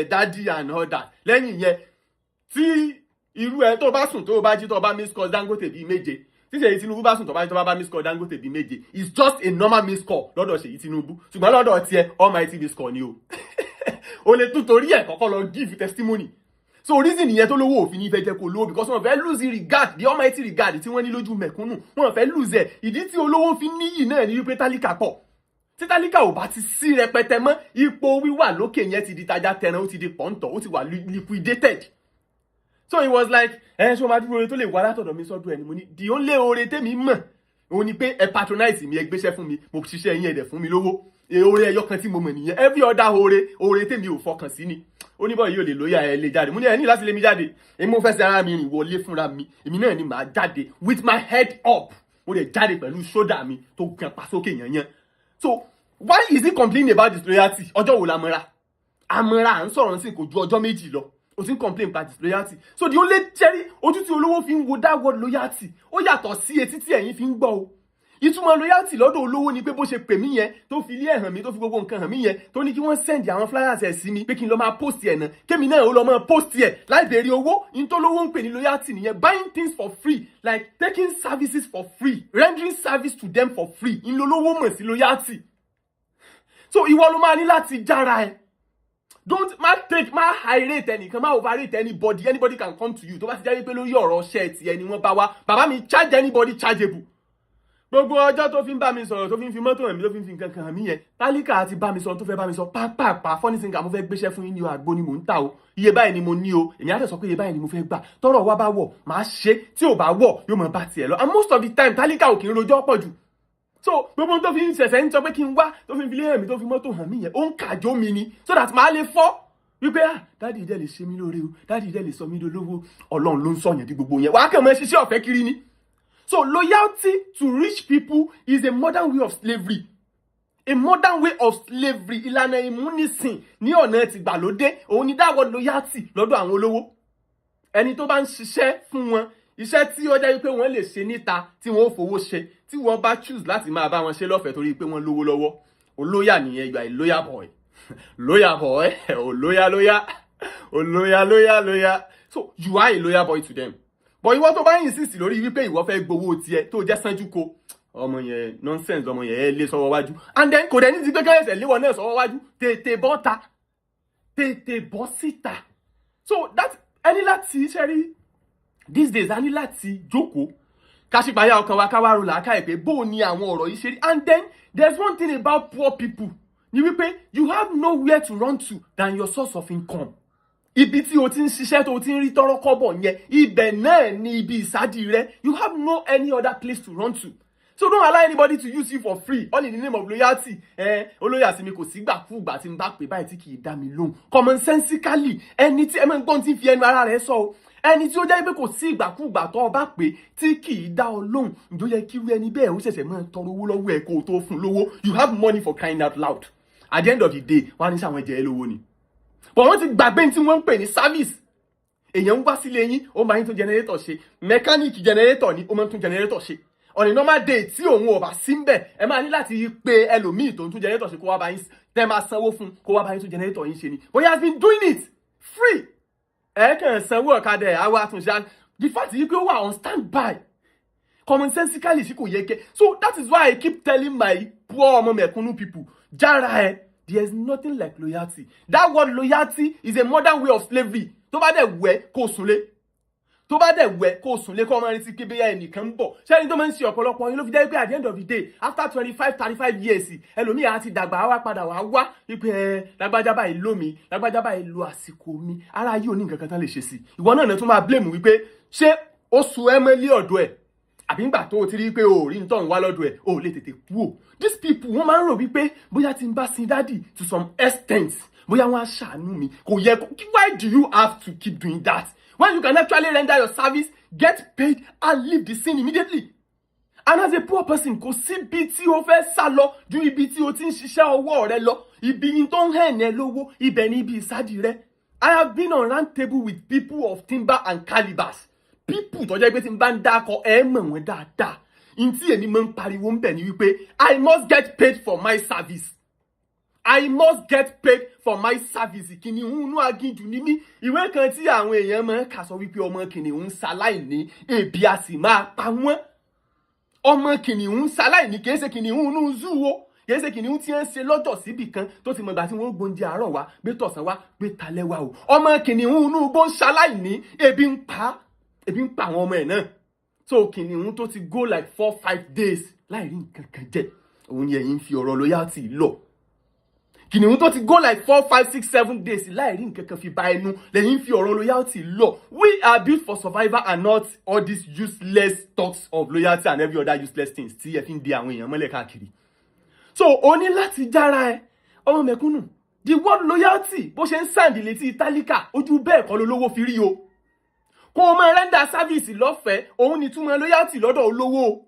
B: daddy and all that. Lẹ́yìn yẹn, tí irú ẹ tó bá sùn tó bá jí tó bá miss call Dangote bíi méje, tí Ṣèyí Tinubu bá sùn tó bá jí tó bá miss call Dangote bíi méje, it's just a normal miss call lọ́dọ̀ Ṣèyí Tinubu. Ṣùgbọ́n lọ́dọ̀ tiẹ̀ almighty miss call ni o. O lè tún torí ẹ̀ kọ́kọ́ lọ give testimony. So reason ìyẹn tó lówó òfin ní fẹ́ jẹ́ kó lówó because wọ́n fẹ́ lose regard, the almighty regard tí wọ́n ní lójú mẹ̀kúnnù, wọ́n fẹ́ lose ẹ̀. Ìdí tí olówó fi níyì náà ni wípé tálíkà pọ̀. Tí tálíkà ò bá ti sí rẹpẹtẹ mọ́, ipò wíwà lókè yẹn ti di tajà tẹran, ó ti di pọ̀ǹtọ̀, ó ti wà liquidated. So he was like, ṣé o máa dúró oore tó lè wá látọ̀dọ̀ mi sọ́dọ̀ ẹni? Mo ní the only oore tèmi mọ̀ òun ni pé ẹ patronize mi, ẹ gbéṣẹ́ fún mi, mo ṣiṣẹ́ yín ẹ̀dẹ̀ fún mi lówó. Oore ẹyọ kan tí mo mọ̀ nìyẹn. Every other oore tèmi ò fọkàn sí ni. Ó ní bọ́ọ̀ yóò lè lóyà ẹ lè jáde. Mo ní ẹ ní láti lé mi jáde. Èmi mo fẹ́ ṣe ara mi rìn wọlé fúnra mi. Èmi náà ni màá jáde with my head up. Mo lè jáde pẹ̀lú shoulder mi tó gan pa sókè yanyan. So why is he complaining about disloyalty? Ọjọ́ wo la mọ́ra? Àmọ́ra à ń sọ̀rọ̀ sí kò ju ọjọ́ méjì lọ. O ti ń complain about disloyalty. So the only cherry ojú tí olówó fi ń wo that word loyalty, ó yàtọ̀ sí etí tí ẹ̀yin fi ń gbọ́ o. Ìtumọ̀ loyalty lọ́dọ̀ olówó ni pé bó ṣe pè mí yẹn, tó fi ilé ẹ̀ hàn mí, tó fi gbogbo nǹkan hàn mí yẹn, tó ní kí wọ́n send àwọn flyers ẹ̀ sí mi pé kí n lọ máa post ẹ̀ náà, kémi náà ó lọ máa post ẹ̀ láì béèrè owó. In tó lówó ń pè ní loyalty nìyẹn, buying things for free, like taking services for free, rendering service to them for free. In lolówó mọ̀ sí loyalty. So ìwọ ló máa ní láti jára ẹ. Don't high rate ẹnìkan, má overrate anybody. Anybody can come to you. Tó bá ti jẹ́ pé lórí ọ̀rọ̀ ṣẹ́ẹ̀tì ẹni wọ́n bá wá, bàbá mi charge anybody chargeable. Gbogbo ọjọ́ tó fi ń bá mi sọ̀rọ̀, tó fi ń fi mọ́tò hàn mí, tó fi ń fi nǹkan kan hàn mí yẹn, tálíkà àti bá mi sọ tó fẹ́ bá mi sọ pàápàá funny thing, mo fẹ́ gbéṣẹ́ fún yín ní o, àgbo ni mò ń tà o, iye báyìí ni mo ní o, èmi á dẹ̀ sọ pé iye báyìí ni mo fẹ́ gbà, tọ́rọ̀ wá bá wọ̀ màá ṣe, tí ò bá wọ̀ yóò mọ̀ bá tiẹ̀ lọ, and most of the time tálíkà ò kì í rojọ́ pọ̀ jù. So gbogbo tó fi ń ṣẹ̀ṣẹ̀ ń sọ pé kí n wá, tó fi ń fi lé hàn mí, tó fi mọ́tò hàn mí yẹn, ó ń kàjó mi ni so that màá lè fọ́ wípé dáàdì ìdẹ́ lè ṣe mí lóore o, dáàdì ìdẹ́ lè sọ mí dolówó. Ọlọ́run ló ń sọ̀yàn di gbogbo yẹn, wàá kàn mọ́ ṣiṣẹ́ ọ̀fẹ́ kiri ni. So loyalty to rich people is a modern way of slavery. A modern way of slavery. Ìlànà ìmúnisìn ní ọ̀nà tìgbàlódé. Òun ni dáwọ́ loyalty lọ́dọ̀ àwọn olówó. Ẹni tó bá ń ṣiṣẹ́ fún wọn, iṣẹ́ tí ó jẹ́ wípé wọ́n lè ṣe níta tí wọ́n ó fowó ṣe, tí wọ́n bá choose láti máa bá wọn ṣe lọ́fẹ̀ẹ́ torí pé wọ́n lówó lọ́wọ́. Olóyà nìyẹn, you are a loyal boy. Loyal boy. Loyal. So you are a loyal boy to them. But ìwọ tó bá insist lórí wípé ìwọ fẹ́ gbowó tiẹ̀ tó jẹ́ sanjú ko, ọmọ yẹn nonsense, ọmọ yẹn lé sọ́wọ́ wájú. And then kò dẹ̀ ní ti gbé kẹ́lẹ́sẹ̀ léwọ náà sọ́wọ́ wájú, tètè bọ́ta, tètè bọ́ síta. So that ẹni láti ṣẹ́rí these days, ẹni láti jókòó káṣípayá ọkàn wa káwá ro làákà ẹ̀ pé bó ni àwọn ọ̀rọ̀ yìí ṣe rí. And then there's one thing about poor people ni wípé you have nowhere to run to than your source of income. Ibi tí o ti ń ṣiṣẹ́ tó ti ń rí tọ́rọ́ kọ́bọ̀ yẹn, ibẹ̀ náà ni ibi ìsádi rẹ. You have no any other place to run to. So don't allow anybody to use you for free, all in the name of loyalty. Olóyà sí mi kò sí gbàkúgbà tí n bá pè báyìí tí kì í dá mi lóhùn. Common sensically, ẹni tí ẹmọ gbọ́n ti fi ẹnu ara rẹ̀ sọ o. Ẹni tí ó jẹ́ pé kò sí ìgbàkúgbà tó bá pè tí kì í dá ọ lóhùn. Ǹjọ́ yẹ kí irú ẹni bẹ́ẹ̀ ó ṣẹ̀ṣẹ̀ máa tọrọ owó lọ́wọ́ ẹ̀ kó o tó fún lówó. You have money for crying out loud. At the end of the day, wọ́n á ní sáwọn ẹ̀jẹ̀ lówó ni. But wọ́n ti gbàgbé tí wọ́n ń pè ní service. Èèyàn ń wá sílé yín, ó máa ń tún generator ṣe. Mechanic generator ni ó máa ń tún generator ṣe. On a normal day tí òun ò bá sí ńbẹ̀, ẹ máa ní láti pe ẹlòmíì tó ń tún generator ṣe kó wá bá yín, tẹ́ máa sanwó fún kó wá bá yín tún generator yín ṣe ni. But he has been doing it free. ẹ kàn sanwó ọ̀kadà ẹ̀ àwa àtúnṣe. The fact is pé ó wà on standby commonsensically sí kò yẹ kẹ́. So that is why I keep telling my poor ọmọ mẹ̀kúnnù people, jára ẹ, there is nothing like loyalty. That word loyalty is a modern way of slavery. Tó bá dẹ̀ wẹ̀ kó sunlé. Tó bá dẹ̀ wẹ̀ kó sunlé kó máa retí pé bóyá ẹnìkan ń bọ̀. Ṣé ẹni tó máa ń ṣe ọ̀pọ̀lọpọ̀ yín ló fi jẹ́ pé at the end of the day, after 25-35 years, ẹlòmíì á ti dàgbà wá padà wá wípé lágbájá báyìí lò mí, lágbájá báyìí lo àsìkò mi. Ara yìí ò ní nǹkan kan tán lè ṣe sí. Ìwọ náà tún máa blame wípé ṣé ó sun ẹ mọ́ lé ọ̀dọ̀ ẹ̀? Àbí ńgbà tó ti rí pé o rí ntọ́ ń wá lọ́dọ̀ ẹ̀, o lè tètè kú o. These people wọ́n máa ń rò wípé bóyá tí n bá sin daddy to some extent, bóyá wọ́n á ṣàánú mi. Kò yẹ kó. Why do you have to keep doing that? When you can actually render your service, get paid and leave the scene immediately. And as a poor person, kò sí ibi tí o fẹ́ sá lọ ju ibi tí o ti ń ṣiṣẹ́ ọwọ́ rẹ lọ. Ibi tó ń hẹ̀n ẹ lówó, ibẹ̀ ni ibi ìsádi rẹ. I have been on round table with people of timber and calibers. People tó jẹ́ pé tí n bá ń dákọ̀ ẹ mọ̀ wọ́n dáadáa. Ntí èmi máa ń pariwo ń bẹ̀ ni wípé I must get paid for my service. I must get paid for my service. Kìnìún inú aginjù ni mí. Ìwé kan tí àwọn èèyàn máa ń kà sọ wípé ọmọ kìnìún ṣaláìní, ebi a sì máa pa wọ́n. Ọmọ kìnìún ṣaláìní kìí ṣe kìnìún inú zoo o. Kìí ṣe kìnìún tí ń ṣe lọ́tọ̀ síbì kan tó ti mọ̀ ìgbà tí wọ́n gbóúnjẹ àárọ̀ wá, gbé tọ̀sán wá, gbé talẹ́ wá o. Ọmọ kìnìún inú bó ń ṣaláìní, ebi ń pa àwọn ọmọ ẹ̀ náà. So kìnìún tó ti go like 4-5 days láì rí nǹkan kan jẹ. Òun ni ẹ̀yin fi ọ̀rọ̀ loyalty lọ. Kìnìún tó ti go like 4-5-6-7 days láì rí nǹkan kan fi ba ẹnu lẹ́yìn fi ọ̀rọ̀ loyalty lọ. We are built for survival and not all these useless talks of loyalty and every other useless things tí ẹ fi ń di àwọn èèyàn mọ́lẹ̀ káàkiri. So o ní láti jára ẹ ọmọ mẹ̀kúnnù. The word loyalty bó ṣe ń sàǹdì létí tálíkà ojú bẹ́ẹ̀ kọ́ lolówó fi rí o. Kó o máa rẹ́ndà sáfíìsì lọ́fẹ̀ẹ́ òun ni túmọ̀ loyalty lọ́dọ̀ olówó.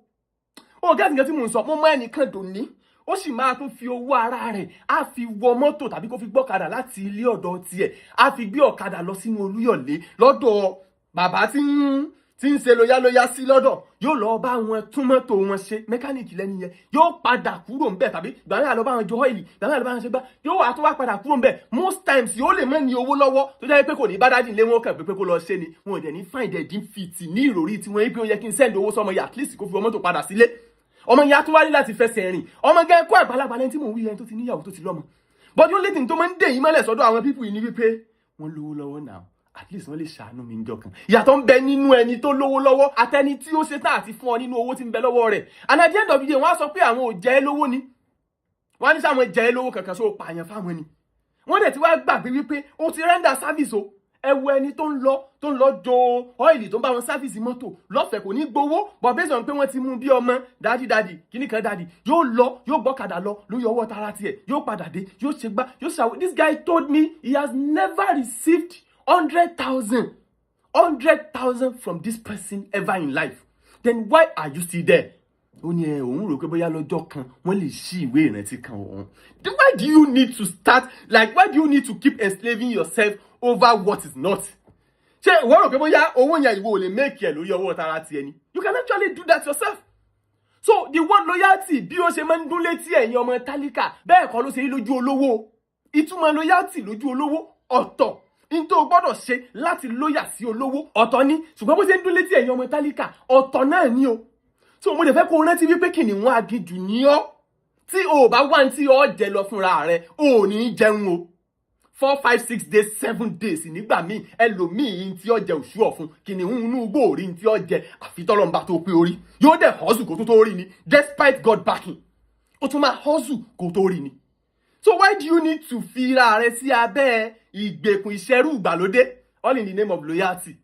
B: Ó gẹ́gẹ́ nǹkan tí mò ń sọ mo mọ ẹnìkan dòní. Ó sì máa tún fi owó ara rẹ̀ á fi wọ mọ́tò tàbí kó fi gbọ́kadà láti ilé ọ̀dọ̀ tiẹ̀ á fi gbé ọ̀kadà lọ sínú Olúyọ̀lé lọ́dọ̀ bàbá tí ń ṣe lóyá sí lọ́dọ̀. Yóò lọ bá wọn tún mọ́tò wọn ṣe mẹkáníìkì lẹ́ni yẹn yóò padà kúrò ńbẹ̀ tàbí gbàgbé lọ bá wọn jọ ọ́ìlì gbàgbé lọ bá wọn ṣe gbá yóò wà tó wá padà kúrò ńbẹ̀. Most times yóò lè mọ́ ní owó lọ́wọ́ tó jẹ́ pé kò ní bá dájú ilé wọn kàn pé kó lọ ṣe ni wọn ò dẹ̀ ní find ẹ̀dín fìtì ní ìròrí tí wọ́n yí pé ó yẹ kí n send owó sọmọ yà at least kó fi mọ́tò padà sílé. Ọmọ ìyá tó wá ní láti fẹsẹ̀ rìn ọmọ gẹ́ kó àgbàlagbà lẹ́ni tí mò ń wí ẹni tó ti níyàwó tó ti lọ́mọ. But the only thing tó máa ń dè yín mọ́lẹ̀ sọ́dọ̀ àwọn people yìí ni wípé wọ́n lówó lọ́wọ́ náà at least wọ́n lè ṣàánú mi níjọ́ kan. Ìyàtọ̀ ń bẹ nínú ẹni tó lówó lọ́wọ́ àtẹni tí ó ṣetán àti fún ọ nínú owó tí ń bẹ lọ́wọ́ rẹ̀. And at the end of the day wọ́n á sọ pé àwọn ò jẹ́ lówó ni. Wọ́n á ní sáwọn jẹ́ lówó kankan só pààyàn fáwọn ni. Wọ́n dẹ̀ ti wá gbàgbé wípé ó ti render service o. Ẹ wo ẹni tó ń lọ jo ọ́ìlì tó ń bá wọn sáfìsì mọ́tò lọ́fẹ̀ẹ́ kò ní gbowó but based on pé wọ́n ti mú bí ọmọ dádì kíní kan dádì yóò gbọ́kadà lọ lórí ọwọ́ tara tiẹ̀ yóò padà dé yóò ṣe gbá yóò ṣàwọ̀. This guy told me he has never received 100,000 from this person ever in life. Then why are you still there? Ó ní òun rò pé bóyá lọ́jọ́ kan wọ́n lè ṣí ìwé ìrántí kan òun. Why do you need to keep enslaving yourself over what is not? Ṣé ìwọ rò pé bóyá owó yẹn ìwọ ò lè make ẹ lórí ọwọ́ tara ti ẹni? You can actually do that yourself. So the word loyalty bí ó ṣe máa ń dún létí ẹ̀yin ọmọ tálíkà bẹ́ẹ̀ kọ́ ló ṣe rí lójú olówó. Ìtumọ̀ loyalty lójú olówó ọ̀tọ̀. In tó gbọ́dọ̀ ṣe láti lóyà sí olówó ọ̀tọ̀ ni ṣùgbọ́n bó ṣe ń dún létí ẹ̀yin ọmọ tálíkà ọ̀tọ̀ náà ni o. So mo lè fẹ́ kó rántí wípé kìnìún aginjù ni ọ́ tí o bá wá tí ọ jẹ lọ fúnra rẹ̀ o ní jẹun o. 4-5-6 days 7 days nígbà míì ẹlòmíì tí ọ jẹ òṣù ọ̀fun kìnìún inú gbòòrí tí ọ jẹ àfitọ́lọ́mbà tó pé orí yóò dẹ̀ hustle kó tó rí ni despite God backing ó tún máa hustle kó tó rí ni. So why do you need to fi ra rẹ sí abẹ́ ìgbèkùn ìṣẹ́rú ìgbàlódé all in the name of loyalty?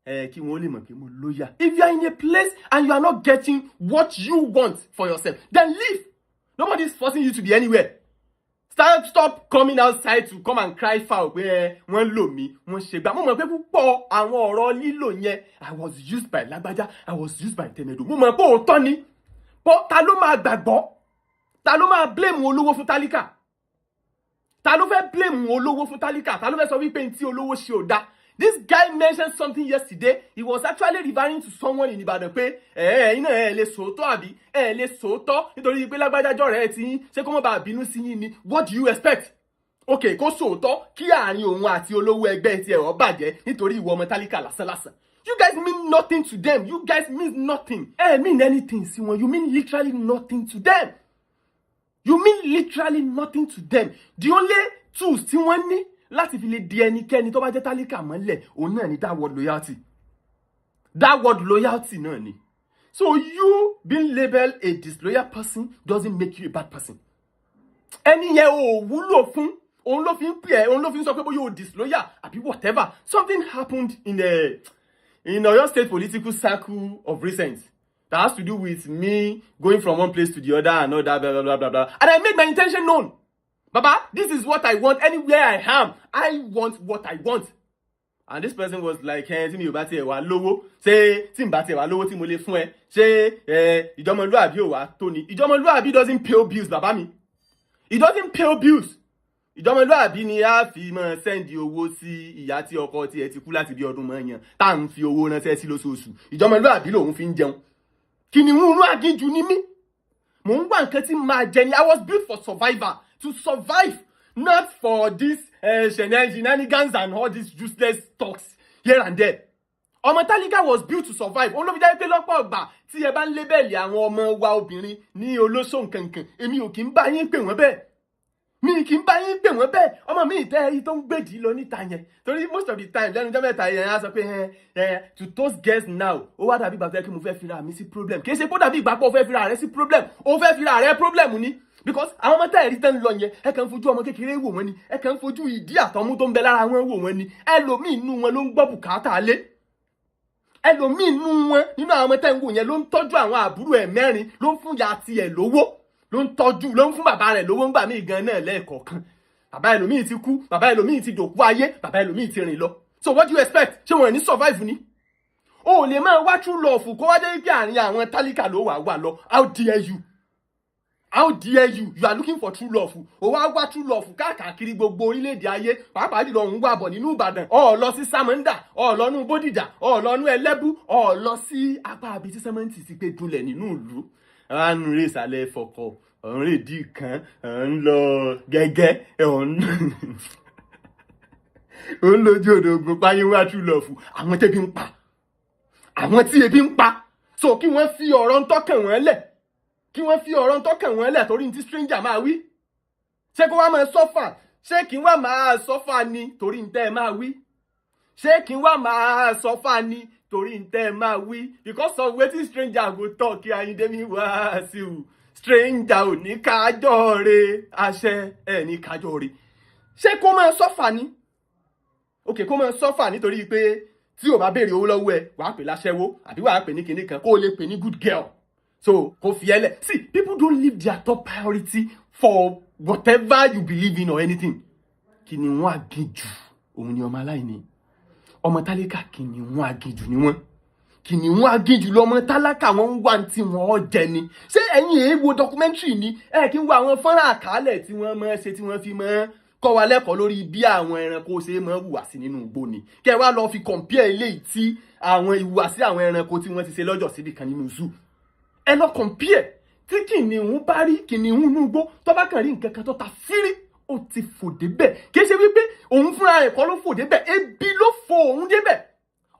B: Kí wọ́n lè mọ̀ pé mo lóyà. If you are in a place and you are not getting what you want for yourself, then leave. Nobody is forcing you to be anywhere. Stop coming outside to come and cry foul pé wọ́n lò mí wọ́n ṣe gbà. Mo mọ̀ pé púpọ̀ àwọn ọ̀rọ̀ lílò yẹn I was used by lágbájá I was used by tẹ̀mẹ̀dù. Mo mọ̀ pé òótọ́ ni. But ta ló máa gbàgbọ́? Ta ló máa blame olówó fún tálíkà? Ta ló fẹ́ blame olówó fún tálíkà? Ta ló fẹ́ sọ wípé ntí olówó ṣe ò dá? This guy mentioned something yesterday. He was actually referring to someone in Ibadan pé iná lè sòótọ́ àbí lè sòótọ́ nítorí pé lágbájájọ́ rẹ̀ ti yín ṣé kó mọ́ bá bínú sí yín ni. What do you expect?
C: okay, kó sòótọ́ kí àárín òun àti olówó ẹgbẹ́ tiẹ̀ ó bàjẹ́ nítorí ìwọ ọmọ tálíkà lásán. You guys mean nothing to them. You guys mean nothing. Mean anything sí wọn. You mean literally nothing to them. You mean literally nothing to them. The only tools tí wọ́n ní láti fi lè di ẹnikẹ́ni tó bá jẹ́ tálíkà mọ́lẹ̀ òun náà ni that word loyalty. That word loyalty náà ni. So you being labeled a disloyal person doesn't make you a bad person. Ẹni yẹn ò wúlò fún, òun ló fi ń pè ẹ́, òun ló fi ń sọ pé bóyá o disloyal àbí whatever. Something happened in Oyo State political circle of recent that has to do with me going from one place to the other and all that, blah, blah, blah, blah, blah. And I made my intention known. Baba, this is what I want anywhere I am. I want what I want. And this person was like, tí mi ò bá tiẹ̀ wá lówó, ṣé tí n bá tiẹ̀ wá lówó tí mo lè fún ẹ, ṣé ìjọmọlúàbí ò wá tó ni. Ìjọmọlúàbí doesn't pay bills, bàbá mi. It doesn't pay bills. Ìjọmọlúàbí ni a fi máa send owó sí ìyá tí ọkọ tí ẹ ti kú láti bí ọdún mọ́yàn tá ń fi owó ránṣẹ́ sí lóṣooṣù. Ìjọmọlúàbí lòun fi ń jẹun. Kìnìún inú aginjù ni mí. Mò ń wá nǹkan tí máa jẹ ni. I was built for survival. To survive. Not for this shenanigans and all these useless talks here and there. Ọmọ tálíkà was built to survive. Òun ló fi jẹ́ pé lọ́pọ̀ ọgbà tí ẹ bá ń lébẹ̀lì àwọn ọmọ wa obìnrin ní olóṣò nkankan, èmi ò kí ń bá yín pè wọ́n bẹ́ẹ̀. Mi kì í bá yín pè wọ́n bẹ́ẹ̀. Ọmọ mi ìtẹ́ ẹyí tó ń gbèdì lọ níta yẹn. Torí most of the time lẹ́nu jẹ́ mẹ́ta yẹn á sọ pé to those girls now ó wá dàbí ìgbà tó yẹ kí mo fẹ́ fira mi sí problem. Kì í ṣe kó dàbí ìgbà pé o fẹ́ fira rẹ sí problem. O fẹ́ fira rẹ problem ni. Because àwọn ọmọ tẹ́ẹ̀rí tẹ́ ń lọ yẹn ẹ kàn ń fojú ọmọ kékeré wò wọ́n ni. Ẹ kàn ń fojú ìdí àtọmú tó ń bẹ lára wọn wò wọ́n ni. Ẹlòmíì inú wọn ló ń gbọ́ bùkátà lé. Ẹlòmíì inú wọn nínú àwọn ọmọ tẹ́ ń wò yẹn ló ń tọ́jú àwọn àbúrò ẹ̀ mẹ́rin ló ń fún ya tiẹ̀ lówó ló ń tọ́jú ló ń fún bàbá rẹ̀ lówó ń gbà mí gan náà lẹ́ẹ̀kọ̀ọ̀kan. Bàbá ẹlòmíì ti kú, bàbá ẹlòmíì ti dòkú ayé, bàbá ẹlòmíì ti rìn lọ. So what do you expect? Ṣé wọn ní survive ni? O lè máa wá true love kó wá dé pé àárín àwọn tálíkà ló wà lọ. How dare you? How dare you? You are looking for true love. O wá wá true love káàkiri gbogbo orílẹ̀-èdè ayé. Pàápàá jùlọ òun wà bọ̀ nínú Ìbàdàn. Ó lọ sí Samanda, ó lọ nú Bódìjà, ó lọ nú Ẹlẹ́bú, ó lọ sí apá àbí tí sẹ́mẹ́ǹtì ti pé dunlẹ̀ nínú ìlú. Àánú rẹ̀ ìsàlẹ̀ fọkọ̀. On lè di kan on lọ gẹ́gẹ́ on lójú òdògùn páyé wá true love àwọn tẹ́bí ń pa àwọn tí ebi ń pa so kí wọ́n fi ọ̀rọ̀ ń tọ́kàn wọ́n lẹ̀ kí wọ́n fi ọ̀rọ̀ ń tọ́kàn wọ́n lẹ̀ torí tí stranger máa wí ṣé kí wọ́n máa sọ́fà ṣé kí wọ́n máa sọ́fà ni torí tẹ́ ẹ máa wí ṣé kí wọ́n máa sọ́fà ni torí tẹ́ ẹ máa wí because of wetin stranger go talk Ayinde mi wá sí o. Stranger ò ní kájọ́ re àṣẹ ẹ̀ ní kájọ́ re ṣé kó máa sọ́fà ni ok kó máa sọ́fà nítorí pé tí o bá béèrè owó lọ́wọ́ ẹ wàá pè láṣẹ́wó àbí wàá pè ní kinní kan kó o lè pè ní good girl so kó fi ẹlẹ̀ see people don't leave their top priority for whatever you believe in or anything kìnìún aginjù òun ni ọmọ aláìní ọmọ tálíkà kìnìún aginjù ni wọ́n. Kìnìún aginjù lọmọ tálákà wọn ń wá tí wọn jẹ ni ṣé ẹ̀yin èé wo documentary ni kí n wo àwọn fọ́nrán àkàálẹ̀ tí wọ́n máa ṣe tí wọ́n fi máa kọ́ wa lẹ́kọ̀ọ́ lórí bí àwọn ẹranko ṣe máa hùwà sí nínú igbó ni kẹ́ wá lọ fi compare eléyìí tí àwọn ìhùwàsí àwọn ẹranko tí wọ́n ti ṣe lọ́jọ́ síbi kan nínú zoo ẹ lọ compare tí kìnìún bá rí kìnìún inú igbó tó bá kàn rí nǹkan kan tó ta fírí ó ti fò débẹ̀ kì í ṣe wípé òun fúnra rẹ̀ kọ́ ló fò débẹ̀ ebi ló fò òun débẹ̀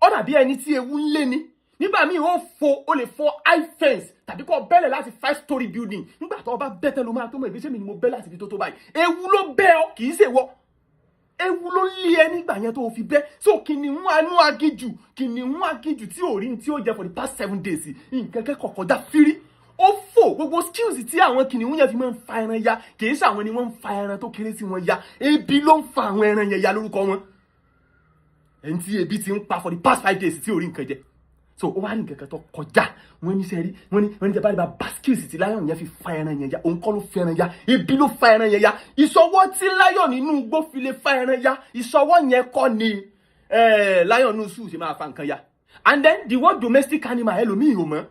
C: ó dàbí ẹni tí ewu ń lé ni nígbà míì ó lè fọ́ high fence tàbí kó bẹ́lẹ̀ láti 5-story building nígbà tó bá bẹ́tẹ̀ ló máa tó mọ̀ ìgbésẹ̀ mi ni mo bẹ́ láti fi tó báyìí ewu ló bẹ́ ọ kì í ṣe wọ ewu ló lé ẹ nígbà yẹn tó fi bẹ́ so kìnìún anú aginjù tí ò rí tí ó jẹ for the past 7 days nǹkan kẹ́kọ̀ọ́ kọjá fírí ó fò gbogbo skills tí àwọn kìnìún yẹn fi máa ń fa ẹran ya kì í ṣe àwọn ni wọ́n ń fa ẹran tó kéré sí wọn ya ebi ló ń fa àwọn ẹran yẹn ya lórúkọ wọn ẹni tí ebi ti ń pa for the past 5 days tí ò rí nǹkan jẹ so ó wá ní nǹkan kan tó kọjá wọ́n ní sẹ́rí wọ́n ní jẹ́ báyìí bá baskills tí lion yẹn fi fa ẹran yẹn ya òun kọ́ ló fa ẹran ya ebi ló fa ẹran yẹn ya ìṣọwọ́ tí lion nínú igbó fi lè fa ẹran ya ìṣọwọ́ yẹn kọ́ ni lion nínú zoo ṣe máa fa nǹkan ya and then the word domestic animal ẹlòmíì ò mọ̀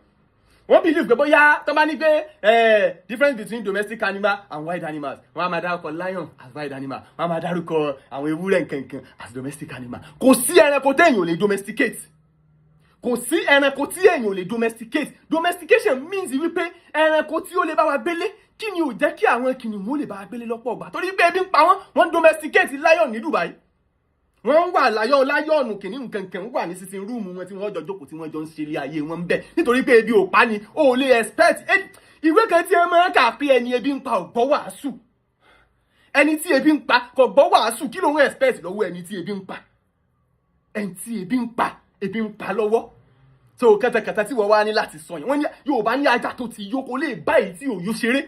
C: wọ́n believe pé bóyá tó bá ní pé difference between domestic animal and wild animals wọ́n á máa dárúkọ lion as wild animal wọ́n á máa dárúkọ àwọn ewúrẹ́ nkankan as domestic animal kò sí ẹranko téèyàn ò lè domesticate kò sí ẹranko tí èèyàn ò lè domesticate domestication means wípé ẹranko tí ó lè bá wa gbélé kí ni ò jẹ́ kí àwọn kìnìún lè bá gbélé lọ́pọ̀ ọgbà torí pé ebi ń pa wọ́n domesticate lion ní Dubai wọ́n wà láyọ̀nù kìnìún kankan wà ní sitting room wọn tí wọ́n jọ jókòó tí wọ́n jọ ń ṣe ilé ayé wọn ń bẹ̀ nítorí pé ebi ò pa ni o ò lè expect ìwé kan tí ẹ máa kà pé ẹni ebi ń pa ò gbọ́ wàásù ẹni tí ebi ń pa kò gbọ́ wàásù kí ló ń expect lọ́wọ́ ẹni tí ebi ń pa ẹni tí ebi ń pa lọ́wọ́ so kẹtẹkẹtẹ tí wọ́n wá ní láti sọ yẹn wọ́n ní Yorùbá ní ajá tó ti yó kó lè bá èyí tí òyò ṣeré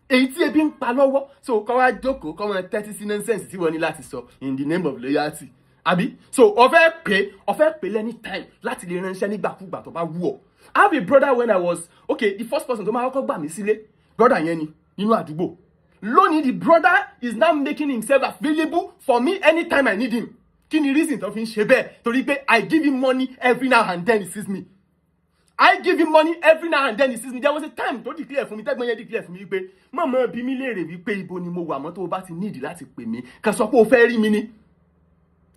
C: èyí tí ebi ń pa lọ́wọ́ so kọ́ wá jókòó kọ́ wọn tẹ́tí sí nonsense tí wọ́n ní láti sọ in the name of loyalty àbí so ọ̀fẹ́ pé lẹ́ni time láti lè ránṣẹ́ nígbàkúgbà tó bá wù ọ́. I have a brother when I was the first person tó máa kọ́kọ́ gbà mí sílé brother yẹn ni nínú àdúgbò lónìí the brother is now making himself available for me anytime I need him. Kí ni reason tó fi ń ṣe bẹ́ẹ̀ torí pé I give him money every now and then he sees me. I give him money every now and then he sees me. There was a time tó declare fún mi tẹ́gbọ́n yẹn declare fún mi wípé mọ̀mọ́ bí mi léèrè wípé ibo ni mo wà mọ́ tó o bá ti need láti pè mí kàn sọ pé o fẹ́ rí mi ni.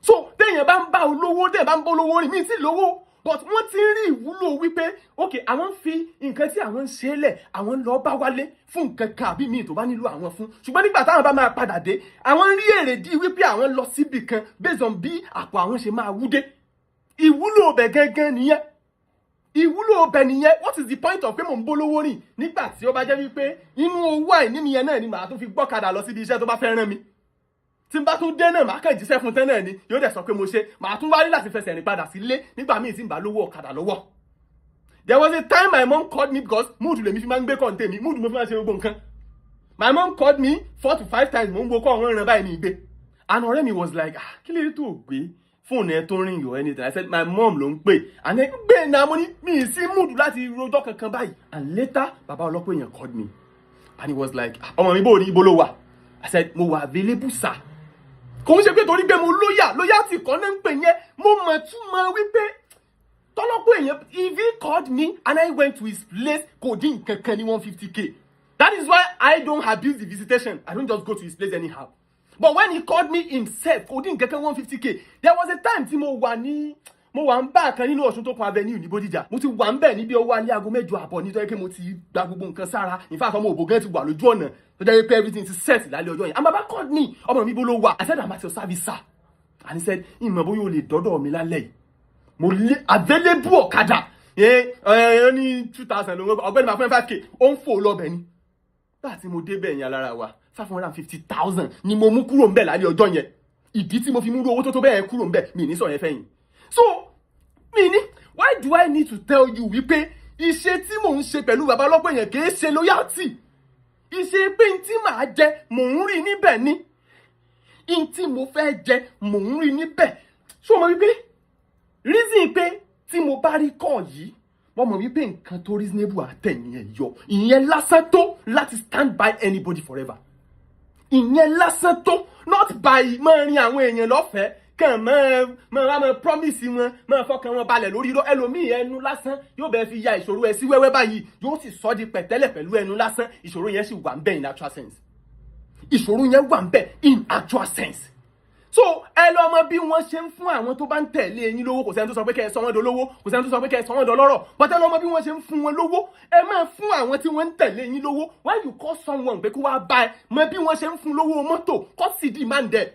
C: So téèyàn bá ń bá olówó téèyàn bá ń bá olówó rìn mí sí lówó but wọ́n ti ń rí ìwúlò wípé ok àwọn ń fi nǹkan tí àwọn ń ṣe lẹ̀ àwọn lọ bá wálé fún nǹkan kan àbí míì tó bá nílò àwọn fún ṣùgbọ́n nígbà táwọn bá máa padà dé àwọn ń rí èrèdí wípé àwọn lọ síbì kan based on bí àpò àwọn ṣe máa wú dé ìwúlò ọbẹ̀ gangan nìyẹn ìwúlò ọbẹ̀ nìyẹn what is the point of pé mò ń bólówó rìn nígbà tí ó bá jẹ́ wípé inú owó àìní mi yẹn náà ni màá tún fi gbọ́kadà lọ síbi iṣẹ́ tó bá fẹ́ rán mi tí n bá tún dé náà màá kàn jíṣẹ́ fún tán náà ni yóò dẹ̀ sọ pé mo ṣe màá tún wárí láti fẹsẹ̀ rìn padà sílé nígbà míì tí n bá lówó ọ̀kadà lọ́wọ́. There was a time my mom called me because mood lèmi fi máa ń gbé kọ́ńté mi mood mo fi máa ṣe gbogbo nǹkan. My mom called me 4 to 5 times mo ń wo kọ́ ọ̀run ìran báyìí ní ìgbé and ọ̀rẹ́ mi was like kí lè tó gbé fóònù ẹ tó ń ring or anything. I said my mom ló ń pè and then gbé náà mo ní mi ì sí mood láti rojọ́ kankan báyìí and later bàbá ọlọ́pọ̀ èèyàn called me and he was like ọmọ mi bò ní ibo ló wà. I said mo wà available sir. Kò ń ṣe pé torí pé mo loyalty kan náà ń pè yẹn mo mọ̀ tún mọ̀ wípé tọ́lọ́pọ̀ èèyàn if he called me and I went to his place kò dín kankan ní 150k. That is why I don't abuse the visitation. I don't just go to his place anyhow. But when he called me himself kò dín kankan 150k. There was a time tí mo wà ń bá kan nínú Ọ̀ṣun tó kan avenue ní Bódìjà mo ti wà ń bẹ̀ níbi ọwọ́ alẹ́ aago 8 àbọ̀ nítorí pé mo ti gba gbogbo nǹkan sára in fact ọmọ òbò gan ti wà lójú ọ̀nà tó jẹ́ pé everything ti set lálẹ́ ọjọ́ yẹn and baba called me ọmọ mi bó ló wà. I said I'm at your service sir and he said ìmọ̀ bóyá o lè dọ́dọ̀ mi lálẹ́ yìí mo lé available ọ̀kadà ó ní 2000 ló ń ọgbẹ́ni máa fún 5k ó ń fò lọ́bẹ̀ ni láti mo dé bẹ́ẹ̀ yẹn alára wa 550,000 ni mo mú kúrò ń bẹ̀ lálẹ́ ọjọ́ yẹn ìdí tí mo fi mú owó tó bẹ́ẹ̀ kúrò ń bẹ̀ mi ní sọ yẹn fẹ́yìn. So why do I need to tell you wípé iṣẹ́ tí mò ń ṣe pẹ̀lú bàbá ọlọ́pọ̀ yẹn kì í ṣe loyalty iṣẹ́ pé n tí màá jẹ mò ń rí níbẹ̀ ni n tí mo fẹ́ jẹ mò ń rí níbẹ̀ so mo wípé reason pé tí mo bá rí kọ́ yìí wọ́n mọ̀ wípé nǹkan tó reasonable àtẹ̀yìn ẹ̀ yọ ìyẹn lásán tó láti stand by anybody forever ìyẹn lásán tó not by máa rin àwọn èèyàn lọ́fẹ̀ẹ́ kàn máa promise wọn máa fọkàn wọn balẹ̀ lórí irọ́ ẹlòmíì ẹnu lásán yóò bẹ́ẹ̀ fi ya ìṣòro ẹ sí wẹ́wẹ́ báyìí yóò sì sọ di pẹ̀tẹ́lẹ̀ pẹ̀lú ẹnu lásán ìṣòro yẹn sì wà ń bẹ̀ in actual sense ìṣòro yẹn wà ń bẹ̀ in actual sense. So ẹ lọ mọ bí wọ́n ṣe ń fún àwọn tó bá ń tẹ̀lé yín lówó kò sẹ́ni tó sọ pé kẹ́ ẹ sọ wọ́n dolówó kò sẹ́ni tó sọ pé kẹ́ ẹ sọ wọ́n dọlọ́rọ̀ but ẹ lọ mọ bí wọ́n ṣe ń fún wọn lówó ẹ máa fún àwọn tí wọ́n ń tẹ̀lé yín lówó when you call someone pé kó wá bá ẹ mọ bí wọ́n ṣe ń fún lówó mọ́tò kọ́ sì demand ẹ̀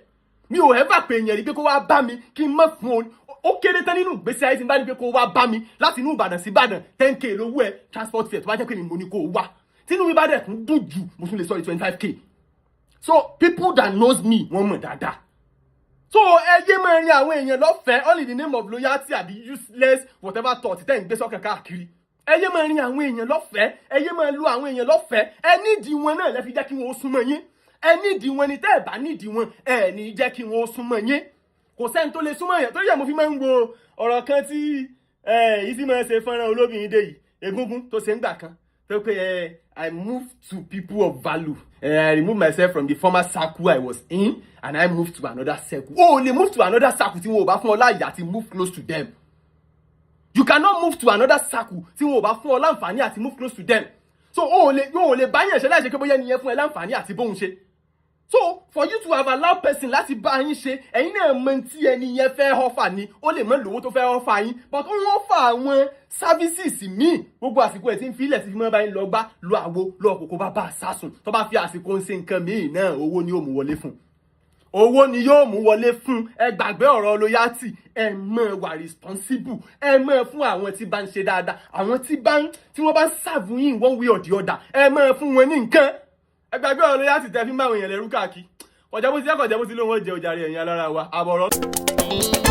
C: mi ò ever pè yẹn rí pé kó wá bá mi kí n má fún ó kéré tán nínú ìgbésí ayé tí n bá ní pé kó wá bá mi láti inú Ìbàdàn sí Ìbàdàn 10k lówó ẹ transport fare tó bá jẹ́ pé mi mo ní kó wá tínú mi bá dẹ̀ tún dùn jù mo tún lè sọ 25k. So people that knows me wọ́n mọ̀ dáadáa. So ẹ yé máa rin àwọn èèyàn lọ́fẹ̀ẹ́ all in the name of loyalty àbí useless whatever thought tẹ́ ń gbé sọ́kàn káàkiri. Ẹ yé máa rin àwọn èèyàn lọ́fẹ̀ẹ́ ẹ yé máa lu àwọn èèyàn lọ́fẹ̀ẹ́ ẹ nídìí wọn náà lẹ́ fi jẹ́ kí wọ́n súnmọ́ yín ẹ nídìí wọn ni tẹ́ ẹ bá nídìí wọn ẹ ní jẹ́ kí wọ́n súnmọ́ yín kò sẹ́ni tó lè súnmọ́ yẹn torí ẹ̀ mo fi máa ń wo ọ̀rọ̀ kan tí ìsì máa ń ṣe fọ́nrán olóbìnrin dé yìí Egúngún tó ṣe ń gbà kan tó pé I moved to people of value I removed myself from the former circle I was in and I moved to another circle. O lè move to another circle tí wọn ò bá fún ọ láàyè àti move close to them. You cannot move to another circle tí wọn ò bá fún ọ láǹfààní àti move close to them. So o lè báyẹn ṣe láìṣe pé bóyá nìyẹn fún ẹ láǹfààní àti bóun ṣe. So for you to have allowed person láti bá yín ṣe, ẹ̀yin náà mọ̀ tí ẹni yẹn fẹ́ offer ni, ó lè mọ̀ lówó tó fẹ́ offer yín, but ó ń offer àwọn services míì. Gbogbo àsìkò ẹ̀ tí ń fi ilẹ̀ sí fi mọ́ bá yín lọ gbá, lọ àwo, lọ kòkó bá bá sásùn. Tó bá fi àsìkò ń ṣe nǹkan míì náà, owó ni yóò mú wọlé fún. Owó ni yóò mú wọlé fún. Ẹ gbàgbé ọ̀rọ̀ loyalty, ẹ mọ̀ wà responsible, ẹ mọ̀ fún àwọn tí bá ń ṣe dáadáa, àwọn tí wọ́n bá ń serve yín one way or the other, ẹ mọ̀ fún wọn ní nǹkan. Ẹ gbàgbé ọ̀rọ̀ loyalty tẹ́ fi máa wọ̀nyẹn lẹ́rú káàkiri. Kọjá bó ti lóun ó jẹ òjàre ẹ̀yin alára wa àbọ̀rọ̀.